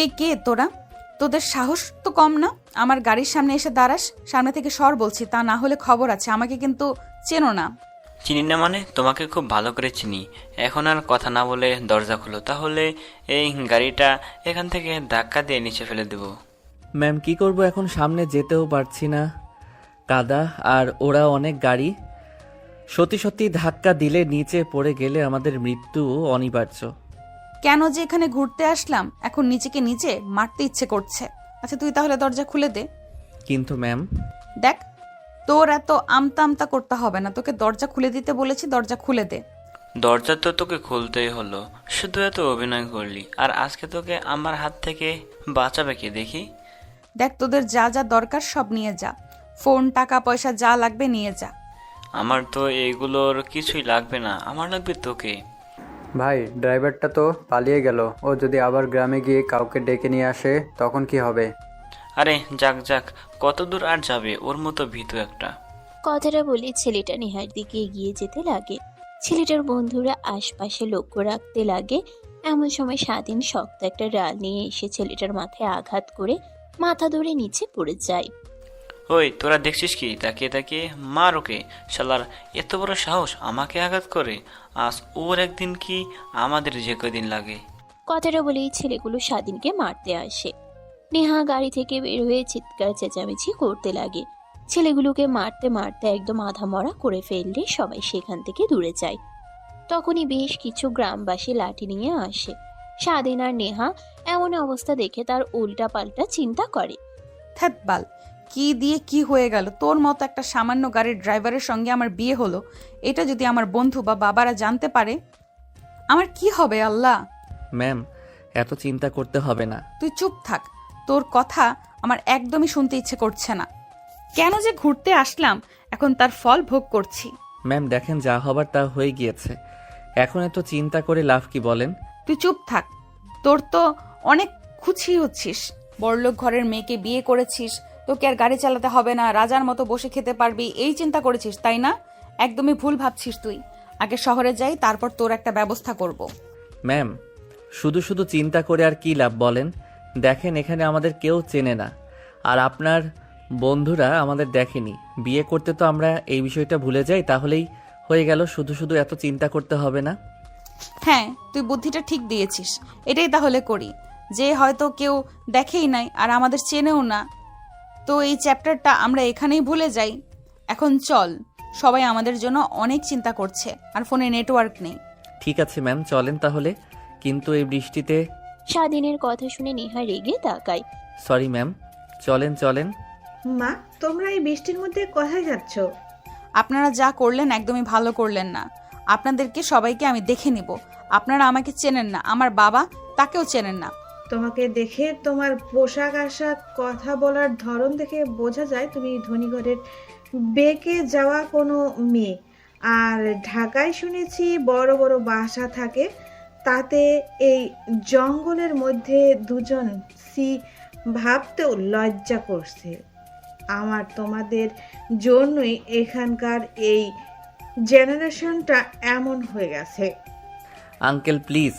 এই কে তোরা? তোদের সাহস তো কম না? আমার গাড়ির সামনে এসে দাঁড়াস। সামনে থেকে সর বলছি, তা না হলে খবর আছে। আমাকে কিন্তু চেনো না। চিনি না মানে? তোমাকে খুব ভালো করে চিনি। এখন আর কথা না বলে দরজা খুলো, তাহলে এই গাড়িটা এখান থেকে ধাক্কা দিয়ে নিচে ফেলে দেবো। ম্যাম কি করব এখন? সামনে যেতেও পারছি না, কাদা, আর ওরা অনেক গাড়ি। সত্যি সত্যি ধাক্কা দিলে নিচে পড়ে গেলে আমাদের মৃত্যু অনিবার্য। কেন যে এখানে ঘুরতে আসলাম, এখন নিচেকে নিচে মারতে ইচ্ছে করছে। আচ্ছা তুই তাহলে দরজা খুলে দে। কিন্তু ম্যাম। দেখ, তোর এত আমতা আমতা করতে হবে না। তোকে দরজা খুলে দিতে বলেছি, দরজা খুলে দে। দরজা তো তোকে খুলতেই হলো, শুধু এত অভিনয় করলি। আর আজকে তোকে আমার হাত থেকে বাঁচাবে কে দেখি? দেখ, তোদের যা যা দরকার সব নিয়ে যা। ফোন, টাকা পয়সা যা লাগবে নিয়ে যা। আমার তো এইগুলোর কিছুই লাগবে না, আমার লাগবে তোকে। ভাই, ড্রাইভারটা তো পালিয়ে গেল। ও যদি আবার গ্রামে গিয়ে কাউকে ডেকে নিয়ে আসে তখন কি হবে? আরে যাক যাক, কত দূর আর যাবে? ওর মতো ভীতু একটা। কথাটা বলে ছেলেটা নেহার দিকে এগিয়ে যেতে লাগে। ছেলেটার বন্ধুরা আশপাশে লক্ষ্য রাখতে লাগে। এমন সময় স্বাধীন শক্ত একটা ডাল নিয়ে এসে ছেলেটার মাথায় আঘাত করে মাথা ধরে নিচে পড়ে যায়। ওই তোরা দেখছিস কি? তাকিয়ে তাকিয়ে মার ওকে। শালার এত বড় সাহস আমাকে আঘাত করে। আজ ওর একদিন কি আমাদের যে কদিন লাগে। কথাটা বলেই ছেলেগুলো স্বাধীনকে মারতে আসে। নেহা গাড়ি থেকে বের হয়ে চিৎকার চেঁচামেচি করতে লাগে। ছেলেগুলোকে মারতে মারতে একদম আধা মরা করে ফেললে সবাই সেখান থেকে দূরে যায়। তখনই বেশ কিছু গ্রামবাসী লাঠি নিয়ে আসে। স্বাধীন আর নেহা এমন অবস্থা দেখে তার উল্টা পাল্টা চিন্তা করে। ধ্যাৎ বাল, কি দিয়ে কি হয়ে গেল? তোর মতো একটা সামান্য গাড়ির ড্রাইভারের সঙ্গে আমার বিয়ে হলো। এটা যদি আমার বন্ধু বা বাবারা জানতে পারে, আমার কি হবে আল্লাহ? ম্যাম এত চিন্তা করতে হবে না। তুই চুপ থাক। তোর কথা আমার একদমই শুনতে ইচ্ছে করছে না। কেন যে ঘুরতে আসলাম, এখন তার ফল ভোগ করছি। ম্যাম দেখেন, যা হবার তা হয়ে গিয়েছে, এখন এত চিন্তা করে লাভ কি বলেন? তুই চুপ থাক। তোর তো অনেক খুশি হচ্ছিস। বড়লোক ঘরের মেয়েকে বিয়ে করেছিস, তোকে আর গাড়ি চালাতে হবে না, রাজার মতো বসে খেতে পারবি, এই চিন্তা করেছিস তাই না? একদমই ভুল ভাবছিস তুই। আগে শহরে যাই, তারপর তোর একটা ব্যবস্থা করব। ম্যাম শুধু শুধু চিন্তা করে আর কি লাভ বলেন? দেখেন এখানে আমাদের কেউ চেনে না, আর আপনার বন্ধুরা আমাদের দেখেনি। বিয়ে করতে তো আমরা এই বিষয়টা ভুলে যাই, তাহলেই হয়ে গেল। শুধু শুধু এত চিন্তা করতে হবে না। হ্যাঁ, তুই বুদ্ধিটা ঠিক দিয়েছিস। এটাই তাহলে করি। যে হয়তো কেউ দেখেই নাই আর আমাদের চেনেও না, তো এই চ্যাপ্টারটা আমরা এখানেই ভুলে যাই। এখন চল, সবাই আমাদের জন্য অনেক চিন্তা করছে, আর ফোনে নেটওয়ার্ক নেই। ঠিক আছে ম্যাম, চলেন তাহলে। কিন্তু এই বৃষ্টিতে। স্বাধীনের কথা শুনে নেহা রেগে তাকায়। সরি ম্যাম, চলেন চলেন। মা, তোমরা এই বৃষ্টির মধ্যে কোথায় যাচ্ছ? আপনারা যা করলেন একদমই ভালো করলেন না। আপনাদেরকে সবাইকে আমি দেখে নিব। আপনারা আমাকে চেনেন না, আমার বাবা তাকেও চেনেন না। তোমাকে দেখে, তোমার পোশাক আশাক, কথা বলার ধরন দেখে বোঝা যায় তুমি ধনী ঘরের বেঁকে যাওয়া কোনো মেয়ে। আর ঢাকায় শুনেছি বড় বড় বাসা থাকে, তাতে এই জঙ্গলের মধ্যে দুজন, সি, ভাবতেও লজ্জা করছে। আমার তোমাদের জন্যই এখানকার এই জেনারেশনটা এমন হয়ে গেছে। আঙ্কেল প্লিজ,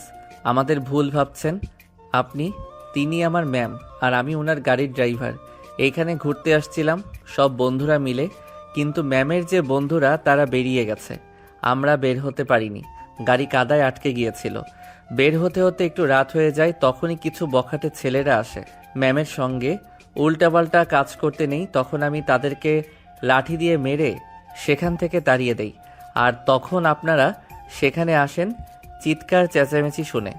আমাদের ভুল ভাবছেন আপনি। তিনি আমার ম্যাম, আর আমি ওনার গাড়ির ড্রাইভার। এইখানে ঘুরতে আসছিলাম সব বন্ধুরা মিলে, কিন্তু ম্যামের যে বন্ধুরা তারা বেরিয়ে গেছে। আমরা বের হতে পারিনি, গাড়ি কাদায় আটকে গিয়েছিল। বের হতে হতে একটু রাত হয়ে যায়, তখনই কিছু বখাটে ছেলেরা আসে ম্যামের সঙ্গে। উল্টাপাল্টা কাজ করতে নেই, তখন আমি তাদেরকে লাঠি দিয়ে মেরে সেখান থেকে তাড়িয়ে দেই। আর তখন আপনারা সেখানে আসেন চিৎকার চেঁচামেচি শুনে।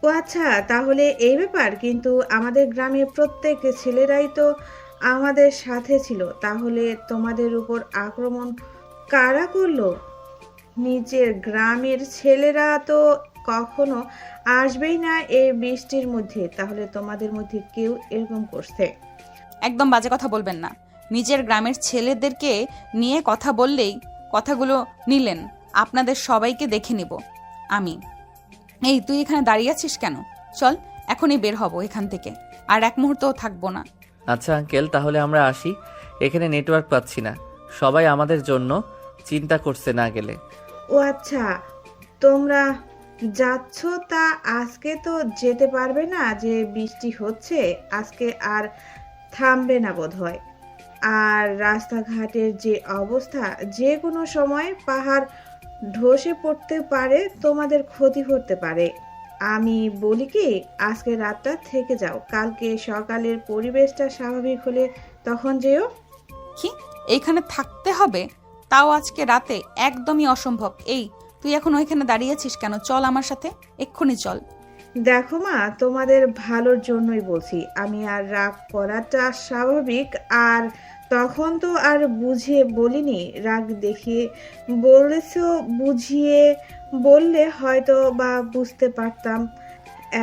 ও আচ্ছা, তাহলে এই ব্যাপার। কিন্তু আমাদের গ্রামের প্রত্যেক ছেলেরাই তো আমাদের সাথে ছিল। তাহলে তোমাদের উপর আক্রমণ কারা করলো? নিজের গ্রামের ছেলেরা তো কখনো আসবেই না এই বৃষ্টির মধ্যে। তাহলে তোমাদের মধ্যে কেউ এরকম করছে। একদম বাজে কথা বলবেন না। নিজের গ্রামের ছেলেদেরকে নিয়ে কথা বললেই কথাগুলো নিলেন। আপনাদের সবাইকে দেখে নিব আমি। এই তুই এখানে দাঁড়িয়ে আছিস কেন? চল, এখনই বের হব এখান থেকে, আর এক মুহূর্তও থাকবো না। আচ্ছা আঙ্কেল, তাহলে আমরা আসি। এখানে নেটওয়ার্ক পাচ্ছি না, সবাই আমাদের জন্য চিন্তা করছে না গেলে। ও আচ্ছা, তোমরা যাচ্ছ তা আজকে তো যেতে পারবে না, যে বৃষ্টি হচ্ছে আজকে আর থামবে না বোধহয়। আর রাস্তাঘাটের যে অবস্থা, যে কোনো সময় পাহাড় ধসে পড়তে পারে, তোমাদের ক্ষতি করতে পারে। আমি বলি কি, আজকে রাতটা থেকে যাও, কালকে সকালের পরিবেশটা স্বাভাবিক হলে তখন যেও। কি এইখানে থাকতে হবে? তাও আজকে রাতে? একদমই অসম্ভব। এই তুই এখন ওইখানে দাঁড়িয়েছিস কেন? চল আমার সাথে, এক্ষুনি চল। দেখো মা, তোমাদের ভালোর জন্যই বলছি। আমি আর রাগ করাটা স্বাভাবিক, আর তখন তো আর বুঝিয়ে বলিনি, রাগ দেখিয়ে বলেছো। বুঝিয়ে বললে হয়তো বা বুঝতে পারতাম।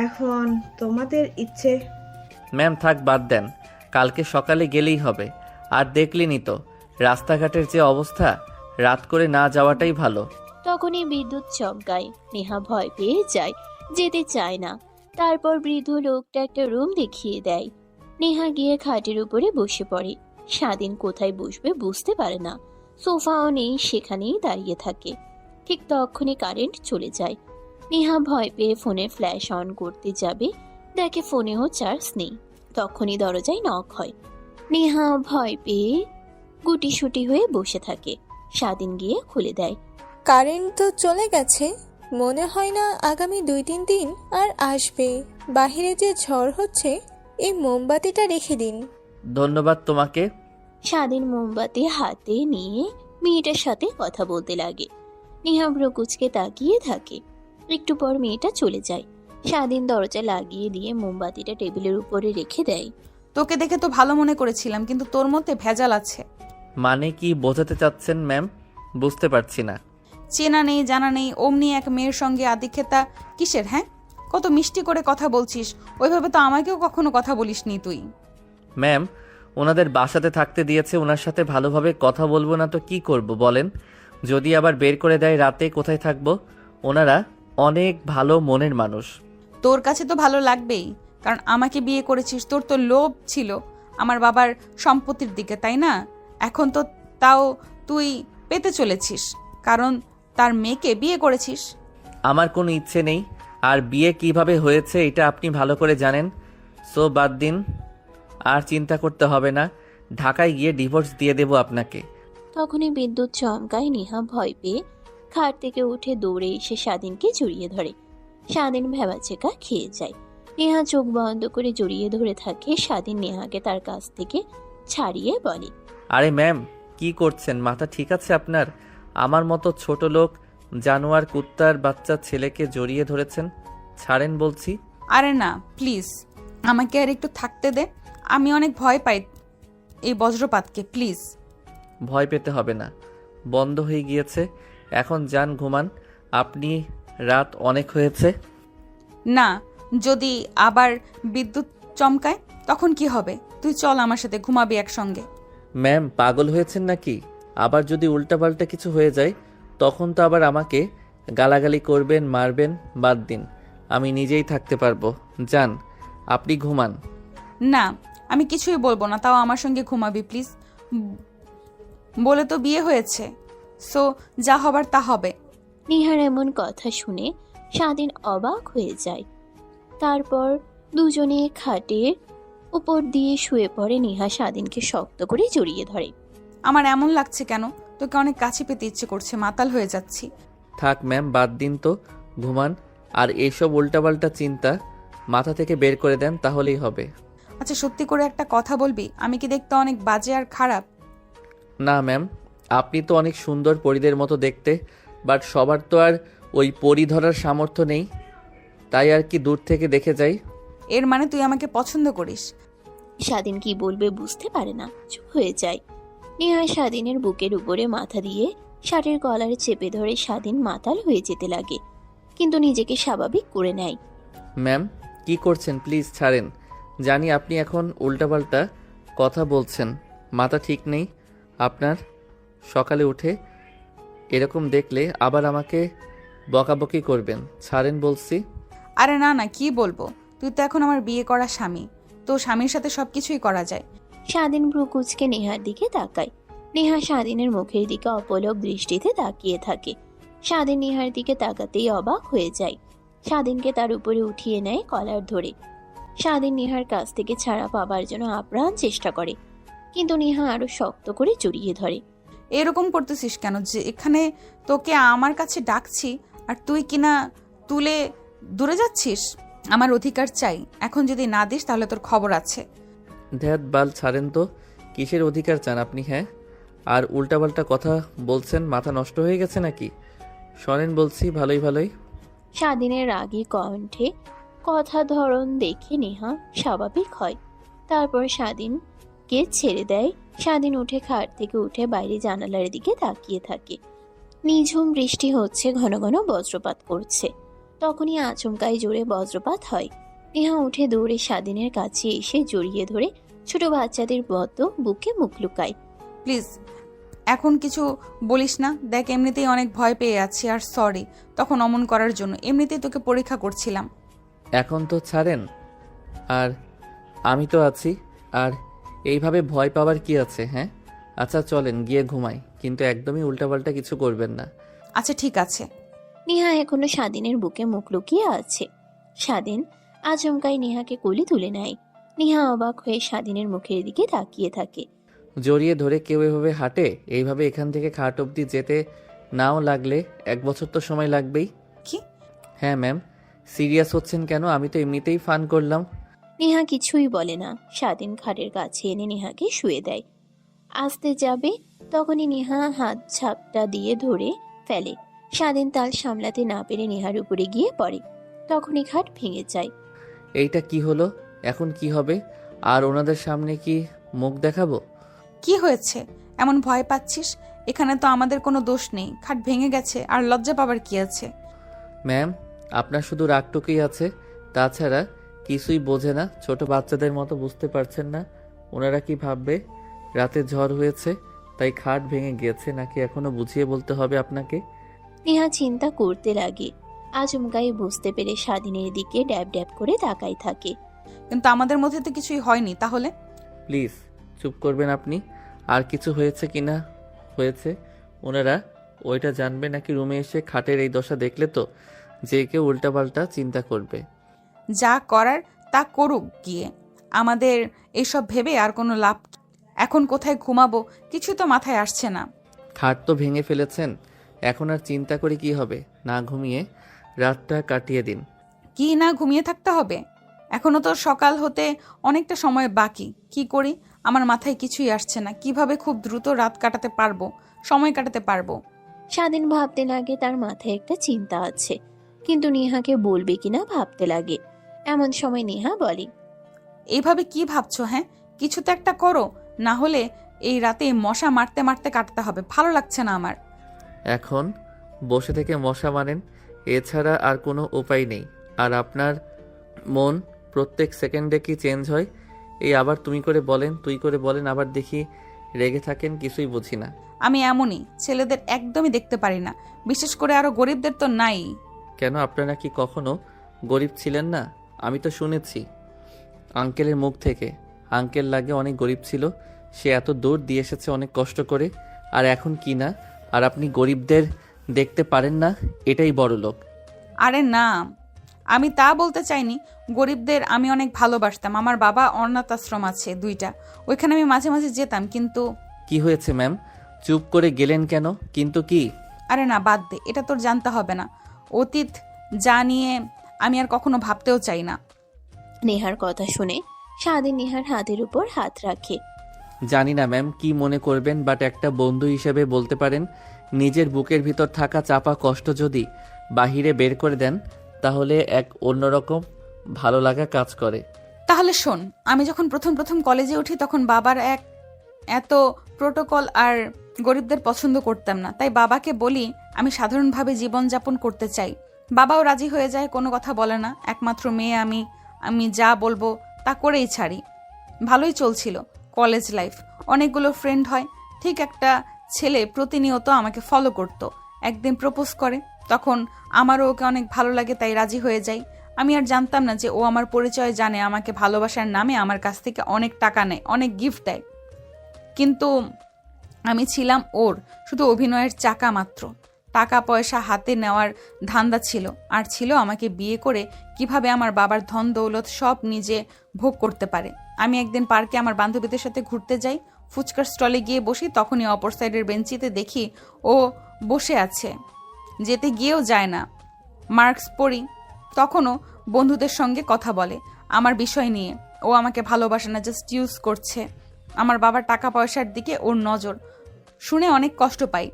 এখন তোমাদের ইচ্ছে। ম্যাম থাক, বাদ দেন, কালকে সকালে গেলেই হবে। আর দেখলেনই তো রাস্তাঘাটের যে অবস্থা, রাত করে না যাওয়াটাই ভালো। তখনই বিদ্যুৎ চমকায়। নেহা ভয় পেয়ে যায়, যেতে চায় না। তারপর বৃদ্ধ লোকটা একটা রুম দেখিয়ে দেয়। নেহা গিয়ে খাটের উপরে বসে পড়ে। স্বাধীন কোথায় বসবে বুঝতে পারে না। সোফাও নেই, সেখানেই দাঁড়িয়ে থাকে। ঠিক তখনই কারেন্ট চলে যায়। নেহা ভয় পেয়ে ফোনের ফ্ল্যাশ অন করতে যাবে, দেখে ফোনেও চার্জ নেই। তখনই দরজায় নক হয়। নেহা ভয় পেয়ে গুটিসুটি হয়ে বসে থাকে। স্বাধীন গিয়ে খুলে দেয়। কারেন্ট তো চলে গেছে, মনে হয় না আগামী 2-3 দিন আর আসবে। বাহিরে যে ঝড় হচ্ছে, এই মোমবাতিটা রেখে দিন। ধন্যবাদ তোমাকে। স্বাধীন মোমবাতি হাতে নিয়ে মেয়েটার সাথে কথা বলতে লাগে। নেহা ভ্রকুচকে তাকিয়ে থাকে। একটু পর মেয়েটা চলে যায়। স্বাধীন দরজা লাগিয়ে দিয়ে মোমবাতিটা টেবিলের উপরে রেখে দেয়। তোকে দেখে তো ভালো মনে করেছিলাম, কিন্তু তোর মধ্যে ভেজাল আছে। মানে কি বোঝাতে চাচ্ছেন ম্যাম? বুঝতে পারছি না। চেনা নেই জানা নেই অমনি এক মেয়ের সঙ্গে আদিক্ষেতা কিসের? হ্যাঁ, কত মিষ্টি করে কথা বলছিস, ওইভাবে তো আমাকেও কখনো কথা বলিসনি তুই। ম্যাম ওনাদের বাসাতে থাকতে দিয়েছে, ওনার সাথে ভালোভাবে কথা বলবো না তো কি করব বলেন? যদি আবার বের করে দেয় রাতে, কোথায় থাকবো? ওনারা অনেক ভালো মনের মানুষ। তোর কাছে তো ভালো লাগবেই, কারণ আমাকে বিয়ে করেছিস। তোর তো লোভ ছিল আমার বাবার সম্পত্তির দিকে, তাই না? এখন তো তাও তুই পেতে চলেছিস, কারণ তার মেয়েকে বিয়ে করেছিস। আমার কোনো ইচ্ছে নেই, আর বিয়ে কিভাবে হয়েছে এটা আপনি ভালো করে জানেন। সো বাদ দিন, আর চিন্তা করতে হবে না। ঢাকায় গিয়ে ডিভোর্স দিয়ে দেব আপনাকে। তখনই বিদ্যুৎ চমকায়। নেহা ভয় পেয়ে খাট থেকে উঠে দৌড়ে এসে স্বাধীনকে জড়িয়ে ধরে। স্বাধীন ভ্যাবাচেকা খেয়ে যায়। নেহা চোখ বন্ধ করে জড়িয়ে ধরে থাকে। স্বাধীন নেহাকে তার কাছ থেকে ছাড়িয়ে বলে, আরে ম্যাম কি করছেন? মাথা ঠিক আছে আপনার? আমার মতো ছোট লোক জানোয়ার কুত্তার বাচ্চা ছেলেকে জড়িয়ে ধরেছেন, ছাড়েন বলছি। আরে না, প্লিজ আমাকে আর একটু থাকতে দে। আমি অনেক ভয় পাই এই বজ্রপাতকে, প্লিজ। ভয় পেতে হবে না, বন্ধ হয়ে গিয়েছে। এখন যান ঘুমান, আপনি রাত অনেক হয়েছে। না, যদি আবার বিদ্যুৎ চমকায় তখন কি হবে? তুই চল আমার সাথে, ঘুমাবি একসঙ্গে। ম্যাম পাগল হয়েছেন নাকি? আবার যদি উল্টাপাল্টা কিছু হয়ে যায় তখন তো আবার আমাকে গালাগালি করবেন, মারবেন। বাদ দিন, আমি নিজেই থাকতে পারবো। যান, আপনি ঘুমান। না, আমি কিছুই বলবো না, তাও আমার সঙ্গে ঘুমাবি প্লিজ। বলে তো বিয়ে হয়েছে, সো যা হবার তা হবে। নেহার এমন কথা শুনে স্বাধীন অবাক হয়ে যায়। তারপর দুজনে খাটের উপর দিয়ে শুয়ে পড়ে। নেহা স্বাধীনকে শক্ত করে জড়িয়ে ধরে। আমার এমন লাগছে কেন? তোকে অনেক কাছে পেতে ইচ্ছে করছে, মাতাল হয়ে যাচ্ছি। থাক ম্যাম, বাদ দিন তো, ঘুমান। আর এইসব উল্টাপাল্টা চিন্তা মাথা থেকে বের করে দেন, তাহলেই হবে। আচ্ছা সত্যি করে একটা কথা বলবি, আমি কি দেখতে অনেক বাজে আর খারাপ? না ম্যাম, আপনি তো অনেক সুন্দর পরীদের মতো দেখতে, বাট সবার তো আর ওই পরী ধরার সামর্থ্য নেই, তাই আর কি দূর থেকে দেখে যাই। এর মানে তুই আমাকে পছন্দ করিস? স্বাধীন কি বলবে বুঝতে পারে না, চুপ হয়ে যায়। নেহা স্বাধীনের বুকের উপরে মাথা দিয়ে শার্টের কলারে চেপে ধরে স্বাধীন মাতাল হয়ে যেতে লাগে, কিন্তু নিজেকে স্বাভাবিক করে নেয়। ম্যাম কি করছেন? প্লিজ ছাড়েন। জানি আপনি এখন উল্টাপাল্টা কথা বলছেন, মাথা ঠিক নেই আপনার। সকালে উঠে এরকম দেখলে আবার আমাকে বকাবকি করবেন, ছাড়েন বলছি। আরে না না, কি বলবো, তুই তো এখন আমার বিয়ে করা স্বামী, তো স্বামীর সাথে সবকিছুই করা যায়। স্বাধীন ভ্রু কুঁচকে নেহার দিকে তাকায়। নেহা স্বাধীনের মুখের দিকে অপলক দৃষ্টিতে তাকিয়ে থাকে। স্বাধীন নেহার দিকে তাকাতেই অবাক হয়ে যায়। স্বাধীনকে তার উপরে উঠিয়ে নেয় কলার ধরে। স্বাধীন নেহার কাছ থেকে ছাড়া পাবার জন্য আপ্রাণ চেষ্টা করে, কিন্তু নেহা আরো শক্ত করে জড়িয়ে ধরে। এরকম করতেছিস কেন? যে এখানে তোকে আমার কাছে ডাকছি আর তুই কিনা তুলে দূরে যাচ্ছিস। আমার অধিকার চাই, এখন যদি না দিস তাহলে তোর খবর আছে। ধ্যাত বাল ছাড়েন তো, কিসের অধিকার চান আপনি? হ্যাঁ, আর উল্টাপাল্টা কথা বলছেন, মাথা নষ্ট হয়ে গেছে নাকি? শোনেন বলছি, ভালোই ভালোই। স্বাধীনের রাগী কণ্ঠে কথা ধরন দেখে নেহা স্বাভাবিক হয়। তারপর স্বাধীনকে ছেড়ে দেয়। স্বাধীন উঠে খাট থেকে উঠে বাইরে জানালার দিকে তাকিয়ে থাকে। নিঝুম বৃষ্টি হচ্ছে, ঘন ঘন বজ্রপাত করছে। তখনই আচমকাই জোরে বজ্রপাত হয়। নেহা উঠে দৌড়ে স্বাধীনের কাছে এসে জড়িয়ে ধরে ছোট বাচ্চাদের মতো বুকে মুখ লুকায়। প্লিজ এখন কিছু বলিস না। দেখ এমনিতেই অনেক ভয় পেয়ে আছি, আর সরি তখন অমন করার জন্য। এমনিতেই তোকে পরীক্ষা করছিলাম। এখন তো ছাড়েন, আর আমি তো আছি। আর এইভাবে ভয় পাওয়ার কি আছে? হ্যাঁ, আচ্ছা চলেন গিয়ে ঘুমাই, কিন্তু একদমই উল্টাপাল্টা কিছু করবেন না। আচ্ছা ঠিক আছে। নেহা এখনো স্বাধীনের বুকে মুখ লুকিয়ে আছে। স্বাধীন আচমকাই নেহাকে কোলে তুলে নেয়। নেহা অবাক হয়ে স্বাধীনের মুখের দিকে তাকিয়ে থাকে। জড়িয়ে ধরে কেউ এভাবে হাঁটে? এইভাবে এখান থেকে খাট অবধি যেতে নাও লাগলে 1 বছর তো সময় লাগবেই। কি? হ্যাঁ ম্যাম, সিরিয়াস হচ্ছেন কেন? আমি তো এমনিতেই ফান করলাম। নেহা কিছুই বলে না। স্বাধীন খাটের কাছে এনে নেহাকে শুয়ে দেয়। আসতে যাবে তখনই নেহা হাত ঝাপটা দিয়ে ধরে ফেলে। স্বাধীন তাল সামলাতে না পেরে নেহার উপরে গিয়ে পড়ে। তখনই খাট ভেঙে যায়। এইটা কি হলো? এখন কি হবে? আর ওনাদের সামনে কি মুখ দেখাবো? কি হয়েছে এমন ভয় পাচ্ছিস? এখানে তো আমাদের কোনো দোষ নেই। খাট ভেঙে গেছে, আর লজ্জা পাবার কি আছে? ম্যাম, আপনার শুধু রাগটুকুই আছে, তাছাড়া কিছুই বোঝে না। ছোট বাচ্চাদের মতো বুঝতে পারছেন না ওনারা কি ভাববে? রাতে ঝড় হয়েছে তাই খাট ভেঙে গিয়েছে, নাকি এখনো বুঝিয়ে বলতে হবে আপনাকে? নেহা চিন্তা করতে লাগে। আচমকাই বুঝতে পেরে স্বাধীনের দিকে ড্যাব ড্যাব করে তাকাই থাকে। কিন্তু আমাদের মধ্যে তো কিছুই হয়নি। তাহলে প্লিজ চুপ করবেন আপনি। আর কিছু হয়েছে কি না হয়েছে ওনারা ওইটা জানবে নাকি? রুমে এসে খাটের এই দশা দেখলে তো যে কেউ উল্টাপাল্টা চিন্তা করবে। যা করার তা করুক গিয়ে। আমাদের এসব ভেবে আর কোনো লাভ কি? এখন কোথায় ঘুমাবো কিছু তো মাথায় আসছে না। খাট তো ভেঙে ফেলেছেন, এখন আর চিন্তা করে কি হবে? না ঘুমিয়ে রাতটা কাটিয়ে দিন। কি না ঘুমিয়ে থাকতে হবে? এখনো তো সকাল হতে অনেকটা সময় বাকি। কি করি আমার মাথায় কিছুই আসছে না। কিভাবে খুব দ্রুত রাত কাটাতে পারবো, সময় কাটাতে পারবো। স্বাধীন ভাবতে লাগে তার মাথায় একটা চিন্তা আছে, কিন্তু নেহাকে বলবে কিনা ভাবতে লাগে। এমন সময় নেহা বলে, এইভাবে কি ভাবছো? হ্যাঁ, কিছু তো একটা করো, না হলে এই রাতে মশা মারতে মারতে কাটতে হবে। ভালো লাগছে না আমার। এখন বসে থেকে মশা মারেন, এছাড়া আর কোনো উপায় নেই। আর আপনার মন প্রত্যেক সেকেন্ডে কি চেঞ্জ হয়? এই আবার তুমি করে বলেন, তুই করে বলেন, আবার দেখি রেগে থাকেন, কিছুই বুঝি না। আমি এমনই, ছেলেদের একদমই দেখতে পারি না, বিশেষ করে আরো গরিবদের তো নাই। কেন, আপনারা কি কখনো গরিব ছিলেন না? আমি তো শুনেছি আঙ্কেলের মুখ থেকে, আঙ্কেল লাগে অনেক গরিব ছিল, সে এত দূর দিয়ে এসেছে অনেক কষ্ট করে, আর এখন কি না? আর আপনি গরিবদের দেখতে পারেন না, এটাই বড় লোক। আরে না, আমি তা বলতে চাইনি। গরিবদের আমি অনেক ভালোবাসতাম। আমার বাবা অনাথ আশ্রম আছে 2টা, ওইখানে আমি মাঝে মাঝে যেতাম। কিন্তু কি হয়েছে ম্যাম, চুপ করে গেলেন কেন? কিন্তু কি? আরে না, বাদ দে, এটা তোর জানতে হবে না। অতীত যা নিয়ে আমি আর কখনো ভাবতেও চাই না। নেহার কথা শুনে স্বাধীন নেহার হাতের উপর হাত রাখে। জানি না ম্যাম কি মনে করবেন, বাট একটা বন্ধু হিসেবে বলতে পারেন, নিজের বুকের ভিতর থাকা চাপা কষ্ট যদি বাহিরে বের করে দেন তাহলে এক অন্যরকম ভালো লাগা কাজ করে। তাহলে শোন, আমি যখন প্রথম প্রথম কলেজে উঠি তখন বাবার এত প্রোটোকল আর গরিবদের পছন্দ করতাম না। তাই বাবাকে বলি আমি সাধারণভাবে জীবনযাপন করতে চাই। বাবাও রাজি হয়ে যায়, কোনো কথা বলে না। একমাত্র মেয়ে আমি যা বলবো তা করেই ছাড়ি। ভালোই চলছিল কলেজ লাইফ, অনেকগুলো ফ্রেন্ড হয়। ঠিক একটা ছেলে প্রতিনিয়ত আমাকে ফলো করত। একদিন প্রপোজ করে, তখন আমারও ওকে অনেক ভালো লাগে, তাই রাজি হয়ে যাই। আমি আর জানতাম না যে ও আমার পরিচয় জানে, আমাকে ভালোবাসার নামে আমার কাছ থেকে অনেক টাকা নেয়, অনেক গিফট দেয়। কিন্তু আমি ছিলাম ওর শুধু অভিনয়ের চাকা মাত্র। টাকা পয়সা হাতে নেওয়ার ধান্দা ছিল, আর ছিল আমাকে বিয়ে করে কিভাবে আমার বাবার ধন দৌলত সব নিজে ভোগ করতে পারে। আমি একদিন পার্কে আমার বান্ধবীদের সাথে ঘুরতে যাই, ফুচকার স্টলে গিয়ে বসি, তখনই অপর সাইডের বেঞ্চিতে দেখি ও বসে আছে, যেতে গিয়েও যায় না, মার্কস পরি। তখনও বন্ধুদের সঙ্গে কথা বলে আমার বিষয় নিয়ে। ও আমাকে ভালোবাসে না, জাস্ট ইউজ করছে। আমার বাবার টাকা পয়সার দিকে ওর নজর, শুনে অনেক কষ্ট পাই।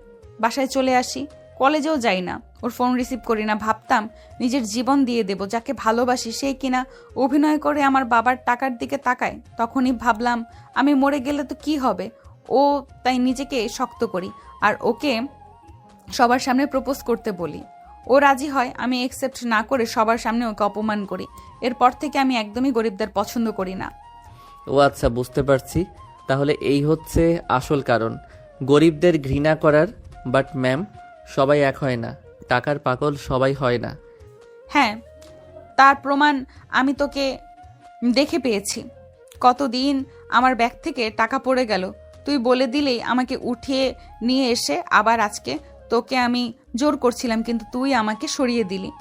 বাসায় চলে আসি, কলেজেও যাই না, ওর ফোন রিসিভ করি না। ভাবতাম নিজের জীবন দিয়ে দেব, যাকে ভালোবাসি সেই কিনা অভিনয় করে আমার বাবার টাকার দিকে তাকায়। তখনই ভাবলাম আমি মরে গেলে তো কি হবে। ও তাই নিজেকে শক্ত করি আর ওকে সবার সামনে প্রপোজ করতে বলি। ও রাজি হয়, আমি অ্যাকসেপ্ট না করে সবার সামনে ওকে অপমান করি। এরপর থেকে আমি একদমই গরিবদের পছন্দ করি না। ও আচ্ছা, বুঝতে পারছি। তাহলে এই হচ্ছে আসল কারণ গরিবদের ঘৃণা করার। বাট ম্যাম, সবাই এক হয় না, টাকার পাগল সবাই হয় না। হ্যাঁ, তার প্রমাণ আমি তোকে দেখে পেয়েছি। কতদিন আমার ব্যাগ থেকে টাকা পড়ে গেল, তুই বলে দিলেই আমাকে উঠিয়ে নিয়ে এসে আবার আজকে তোকে আমি জোর করছিলাম, কিন্তু তুই আমাকে সরিয়ে দিলি।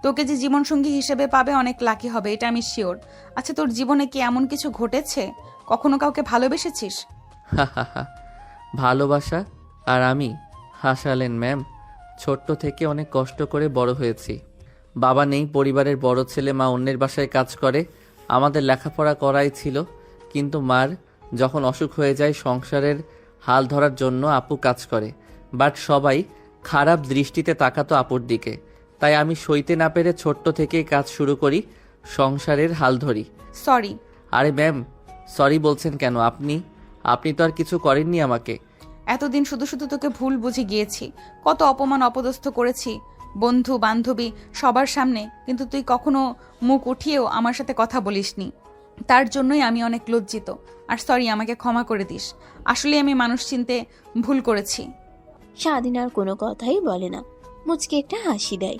তোকে যে জীবনসঙ্গী হিসেবে পাবে অনেক লাকি হবে, এটা আমি শিওর। আচ্ছা, তোর জীবনে কি এমন কিছু ঘটেছে? কখনো কাউকে ভালোবেসেছিস? হা হা হা, ভালোবাসা আর আমি? হাসালেন ম্যাম। ছোট্ট থেকে অনেক কষ্ট করে বড় হয়েছি। বাবা নেই, পরিবারের বড় ছেলে, মা অন্যের বাসায় কাজ করে। আমাদের লেখাপড়া করাই ছিল, কিন্তু মার যখন অসুখ হয়ে যায় সংসারের হাল ধরার জন্য আপু কাজ করে। বাট সবাই খারাপ দৃষ্টিতে তাকাতো আপুর দিকে, তাই আমি সইতে না পেরে ছোট্ট থেকেই কাজ শুরু করি, সংসারের হাল ধরি। সরি। আরে ম্যাম, সরি বলছেন কেন? আপনি তো আর কিছু করেননি আমাকে। এতদিন শুধু শুধু তোকে ভুল বুঝে গিয়েছি, কত অপমান অপদস্থ করেছি বন্ধু বান্ধবী সবার সামনে, কিন্তু তুই কখনো মুখ উঠিয়েও আমার সাথে কথা বলিসনি। তার জন্যই আমি অনেক লজ্জিত। আর সরি, আমাকে ক্ষমা করে দিস। আসলে আমি মানুষ চিনতে ভুল করেছি। স্বাধীন আর কোনো কথাই বলে না, মুচকে একটা হাসি দেয়।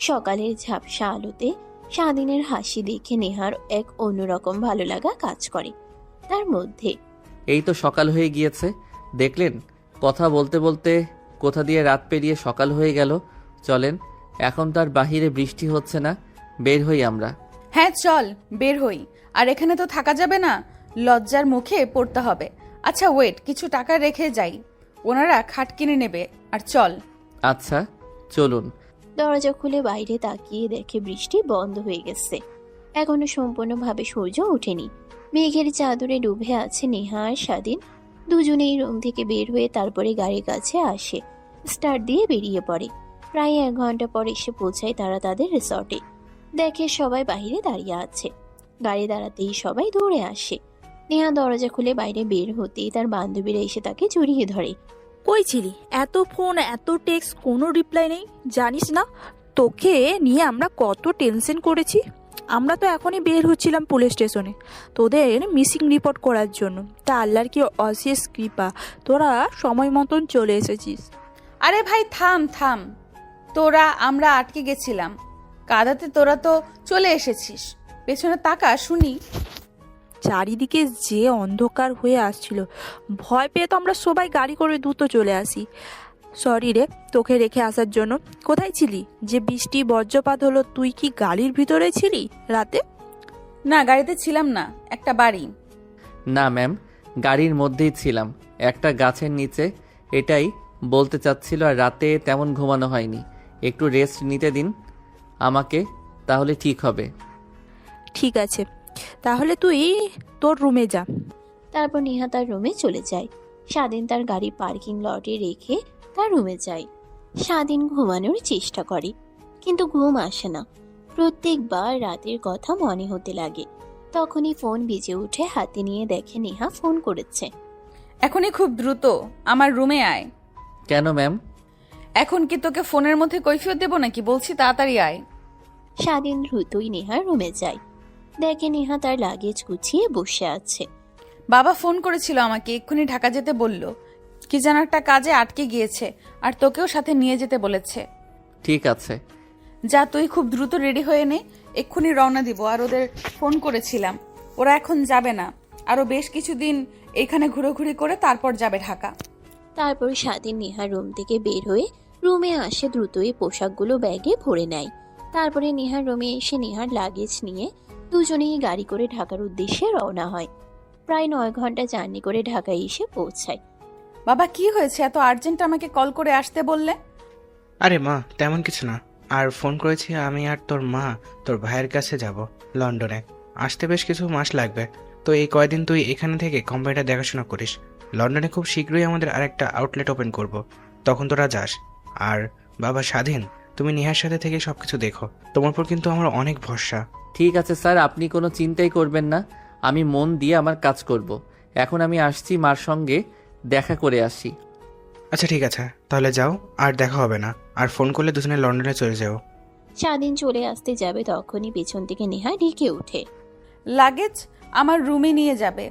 সকালের ঝাপসা আলোতে স্বাধীনের হাসি দেখে নেহার এক অন্যরকম ভালো লাগা কাজ করে তার মধ্যে। এই তো সকাল হয়ে গিয়েছে, দেখলেন? কথা বলতে বলতে কোথা দিয়ে রাত পেরিয়ে সকাল হয়ে গেল। চলেন, এখন তো আর বাহিরে বৃষ্টি হচ্ছে না, বের হই আমরা। হ্যাঁ চল, বের হই। আর এখানে তো থাকা যাবে না, লজ্জার মুখে পড়তে হবে। আচ্ছা ওয়েট, কিছু টাকা রেখে যাই, ওনারা খাট কিনে নেবে। আর চল। আচ্ছা চলুন। দরজা খুলে বাইরে তাকিয়ে দেখে বৃষ্টি বন্ধ হয়ে গেছে। এখনো সম্পূর্ণভাবে সূর্য ওঠেনি। মেঘের চাদরে ডুবে আছে নেহা আর স্বাধীন। দুজনেই রুম থেকে বের হয়ে তারপরে গাড়ির কাছে আসে, স্টার্ট দিয়ে বেরিয়ে পড়ে। প্রায় 1 ঘন্টা পর এসে পৌঁছায় তারা তাদের রিসর্টে। দেখে সবাই বাইরে দাঁড়িয়ে আছে। গাড়ি দাঁড়াতেই সবাই দৌড়ে আসে। নেহা দরজা খুলে বাইরে বের হতেই তার বান্ধবীরা এসে তাকে জড়িয়ে ধরে। কই ছিলি? এত ফোন, এত টেক্সট, কোনো রিপ্লাই নেই। জানিস না তোকে নিয়ে আমরা কত টেনশন করেছি। আমরা তো এখনই বের হচ্ছিলাম পুলিশ স্টেশনে তোদের মিসিং রিপোর্ট করার জন্য। তা আল্লাহর কি অশেষ কৃপা, তোরা সময় মতন চলে এসেছিস। আরে ভাই থাম থাম, আমরা আটকে গেছিলাম কাদাতে, তোরা তো চলে এসেছিস। পেছনে তাকা শুনি। চারিদিকে যে অন্ধকার হয়ে আসছিল, ভয় পেয়ে তো আমরা সবাই গাড়ি করে দ্রুত চলে আসি। সরি রে তোকে রেখে আসার জন্য। কোথায় ছিলি যে বৃষ্টি বজ্রপাত হলো? তুই কি গাড়ির ভিতরে ছিলি রাতে? না, গাড়িতে ছিলাম না, একটা বাড়ি। না ম্যাম, গাড়ির মধ্যেই ছিলাম, একটা গাছের নিচে। এটাই বলতে চাচ্ছিল। আর রাতে তেমন ঘুমানো হয়নি, একটু রেস্ট নিতে দিন আমাকে, তাহলে ঠিক হবে। ঠিক আছে, তাহলে তুই তোর রুমে যা। তারপর নেহা তার রুমে চলে যায়। স্বাধীন তার গাড়ি পার্কিং লটে রেখে তার রুমে যায়। স্বাধীন ঘুমানোর চেষ্টা করে, কিন্তু ঘুম আসে না। প্রত্যেকবার রাতের কথা মনে হতে লাগে। তখনই ফোন বেজে উঠে, হাতে নিয়ে দেখে নেহা ফোন করেছে। এখনই খুব দ্রুত আমার রুমে আয়। কেন ম্যাম? এখন কি তোকে ফোনের মধ্যে কৈফিয়ত দেবো নাকি? বলছি তাড়াতাড়ি আয়। স্বাধীন দ্রুতই নেহার রুমে যায়। দেখে নেহা তার লাগেজ গুছিয়ে বসে আছে। বাবা ফোন করেছিল আমাকে, এক্ষুনি ঢাকা যেতে বলল। কি যেন একটা কাজে আটকে গিয়েছে, আর তোকেও সাথে নিয়ে যেতে বলেছে। ঠিক আছে। যা, তুই খুব দ্রুত রেডি হয়ে নে, এক্ষুনি রওনা দিব। আর ওদের ফোন করেছিলাম, ওরা এখন যাবে না, আরো বেশ কিছুদিন এখানে ঘুরোঘুরি করে তারপর যাবে ঢাকা। তারপর স্বাধীন নেহার রুম থেকে বের হয়ে রুমে আসে দ্রুতই পোশাকগুলো ব্যাগে ভরে নেয়। তারপরে নেহার রুমে এসে নেহার লাগেজ নিয়ে দুজনেই গাড়ি করে ঢাকার উদ্দেশ্যে রওনা হয়। প্রায় 9 ঘন্টা জার্নি করে ঢাকায় এসে পৌঁছায়। বাবা কি হয়েছে, এত আর্জেন্ট আমাকে কল করে আসতে বললে? আরে মা, তেমন কিছু না। আর ফোন করেছি আমি আর তোর মা তোর ভাইয়ের কাছে যাব লন্ডনে। আসতে বেশ কিছু মাস লাগবে, তো এই কয়দিন তুই এখানে থেকে কোম্পানিটা দেখাশোনা করিস। লন্ডনে খুব শীঘ্রই আমাদের আরেকটা আউটলেট ওপেন করব, তখন তোরা যাস। আর বাবা স্বাধীন, তুমি নেহার সাথে থেকে সবকিছু দেখো, তোমার উপর কিন্তু আমার অনেক ভরসা। ঠিক আছে স্যার, আপনি কোনো চিন্তাই করবেন না, আমি মন দিয়ে আমার কাজ করব। এখন আমি আসছি, মার সঙ্গে দেখা করে আসি। আচ্ছা ঠিক আছে, তাহলে যাও, আর দেখা হবে না। আর ফোন করলে দুজনে লন্ডনে চলে যাও। স্বাধীন চলে আসতে যাবে তখনই পেছন থেকে নেহা ডেকে ওঠে। লাগেজ আমার রুমে নিয়ে যাবে।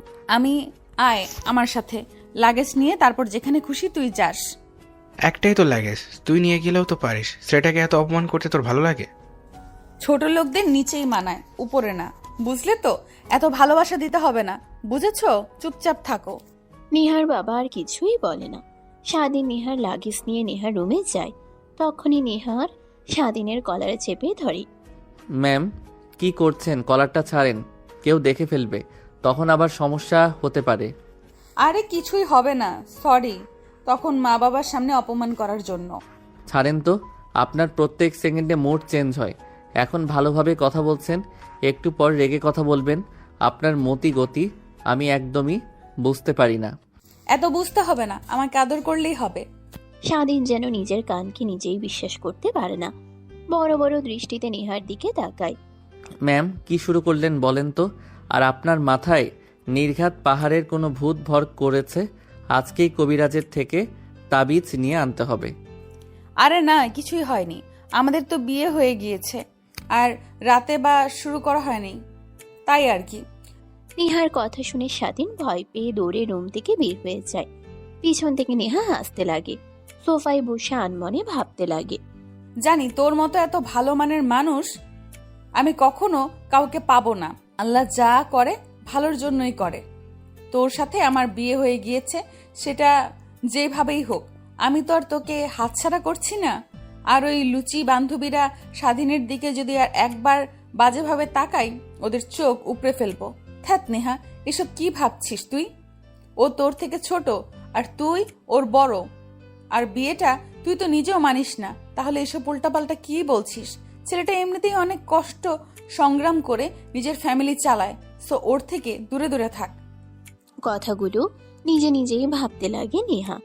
আয় আমার সাথে, লাগেজ নিয়ে তারপর যেখানে খুশি তুই যাস। একটাই তো লাগেজ, তুই নিয়ে গেলেও তো পারিস। সেটাকে এত অপমান করতে তোর ভালো লাগে? ছোট লোকদের নিচেই মানায়, উপরে না, বুঝলে তো? এত ভালোবাসা দিতে হবে না, বুঝেছো? চুপচাপ থাকো। নেহার বাবা আর কিছুই বলে না। স্বাধীন নেহার লাগেজ নিয়ে নেহার রুমে যায়। তখনই নেহার স্বাধীনের কলারে চেপে ধরে। ম্যাম, কি করছেন? কলারটা ছাড়েন, কেউ দেখে ফেলবে, তখন আবার সমস্যা হতে পারে। আরে কিছুই হবে না, সরি তখন মা বাবার সামনে অপমান করার জন্য। ছাড়েন তো, আপনার প্রত্যেক সেকেন্ডে মুড চেঞ্জ হয়। এখন ভালোভাবে কথা বলছেন, একটু পর রেগে কথা বলবেন। আপনার মতি গতি আমি একদমই বুঝতে পারি না। এত বুঝতে হবে না, আমাকে আদর করলেই হবে। স্বাধীন যেন নিজের কানকে নিজেই বিশ্বাস করতে পারে না। বড় বড় দৃষ্টিতে নেহার দিকে তাকায়। ম্যাম, কি শুরু করলেন বলেন তো? আর আপনার মাথায় নির্ঘাত পাহাড়ের কোনো ভূত ভর করেছে? আজকেই কবিরাজের থেকে তাবিজ নিয়ে আনতে হবে। আরে না, কিছুই হয়নি, আমাদের তো বিয়ে হয়ে গিয়েছে, আর রাতে বা শুরু করা হয়নি, তাই আর কি। নেহার কথা শুনে স্বাধীন ভয় পেয়ে দৌড়ে রুম থেকে বের হয়ে যায়। পিছন থেকে নেহা হাসতে লাগে। সোফায় বসে আনমনে ভাবতে লাগে। জানি তোর মতো এত ভালো মানের মানুষ আমি কখনো কাউকে পাবো না। আল্লাহ যা করে ভালোর জন্যই করে। তোর সাথে আমার বিয়ে হয়ে গিয়েছে, সেটা যেভাবেই হোক। আমি তো আর তোকে হাতছাড়া করছি না। আর ওই লুচি বান্ধবীরা স্বাধীনের দিকে যদি আর একবার বাজেভাবে তাকাই, ওদের চোখ উপড়ে ফেলবো। ধ্যাৎ নেহা, এসব কি ভাবছিস তুই? ও তোর থেকে ছোট আর তুই ওর বড়। আর বিয়েটা তুই তো নিজেও মানিস না, তাহলে এসব উল্টাপাল্টা কি বলছিস? ছেলেটা এমনিতেই অনেক কষ্ট সংগ্রাম করে নিজের ফ্যামিলি চালায়, সো ওর থেকে দূরে দূরে থাক। কথাগুলো নিজে নিজেই ভাবতে লাগে নেহা।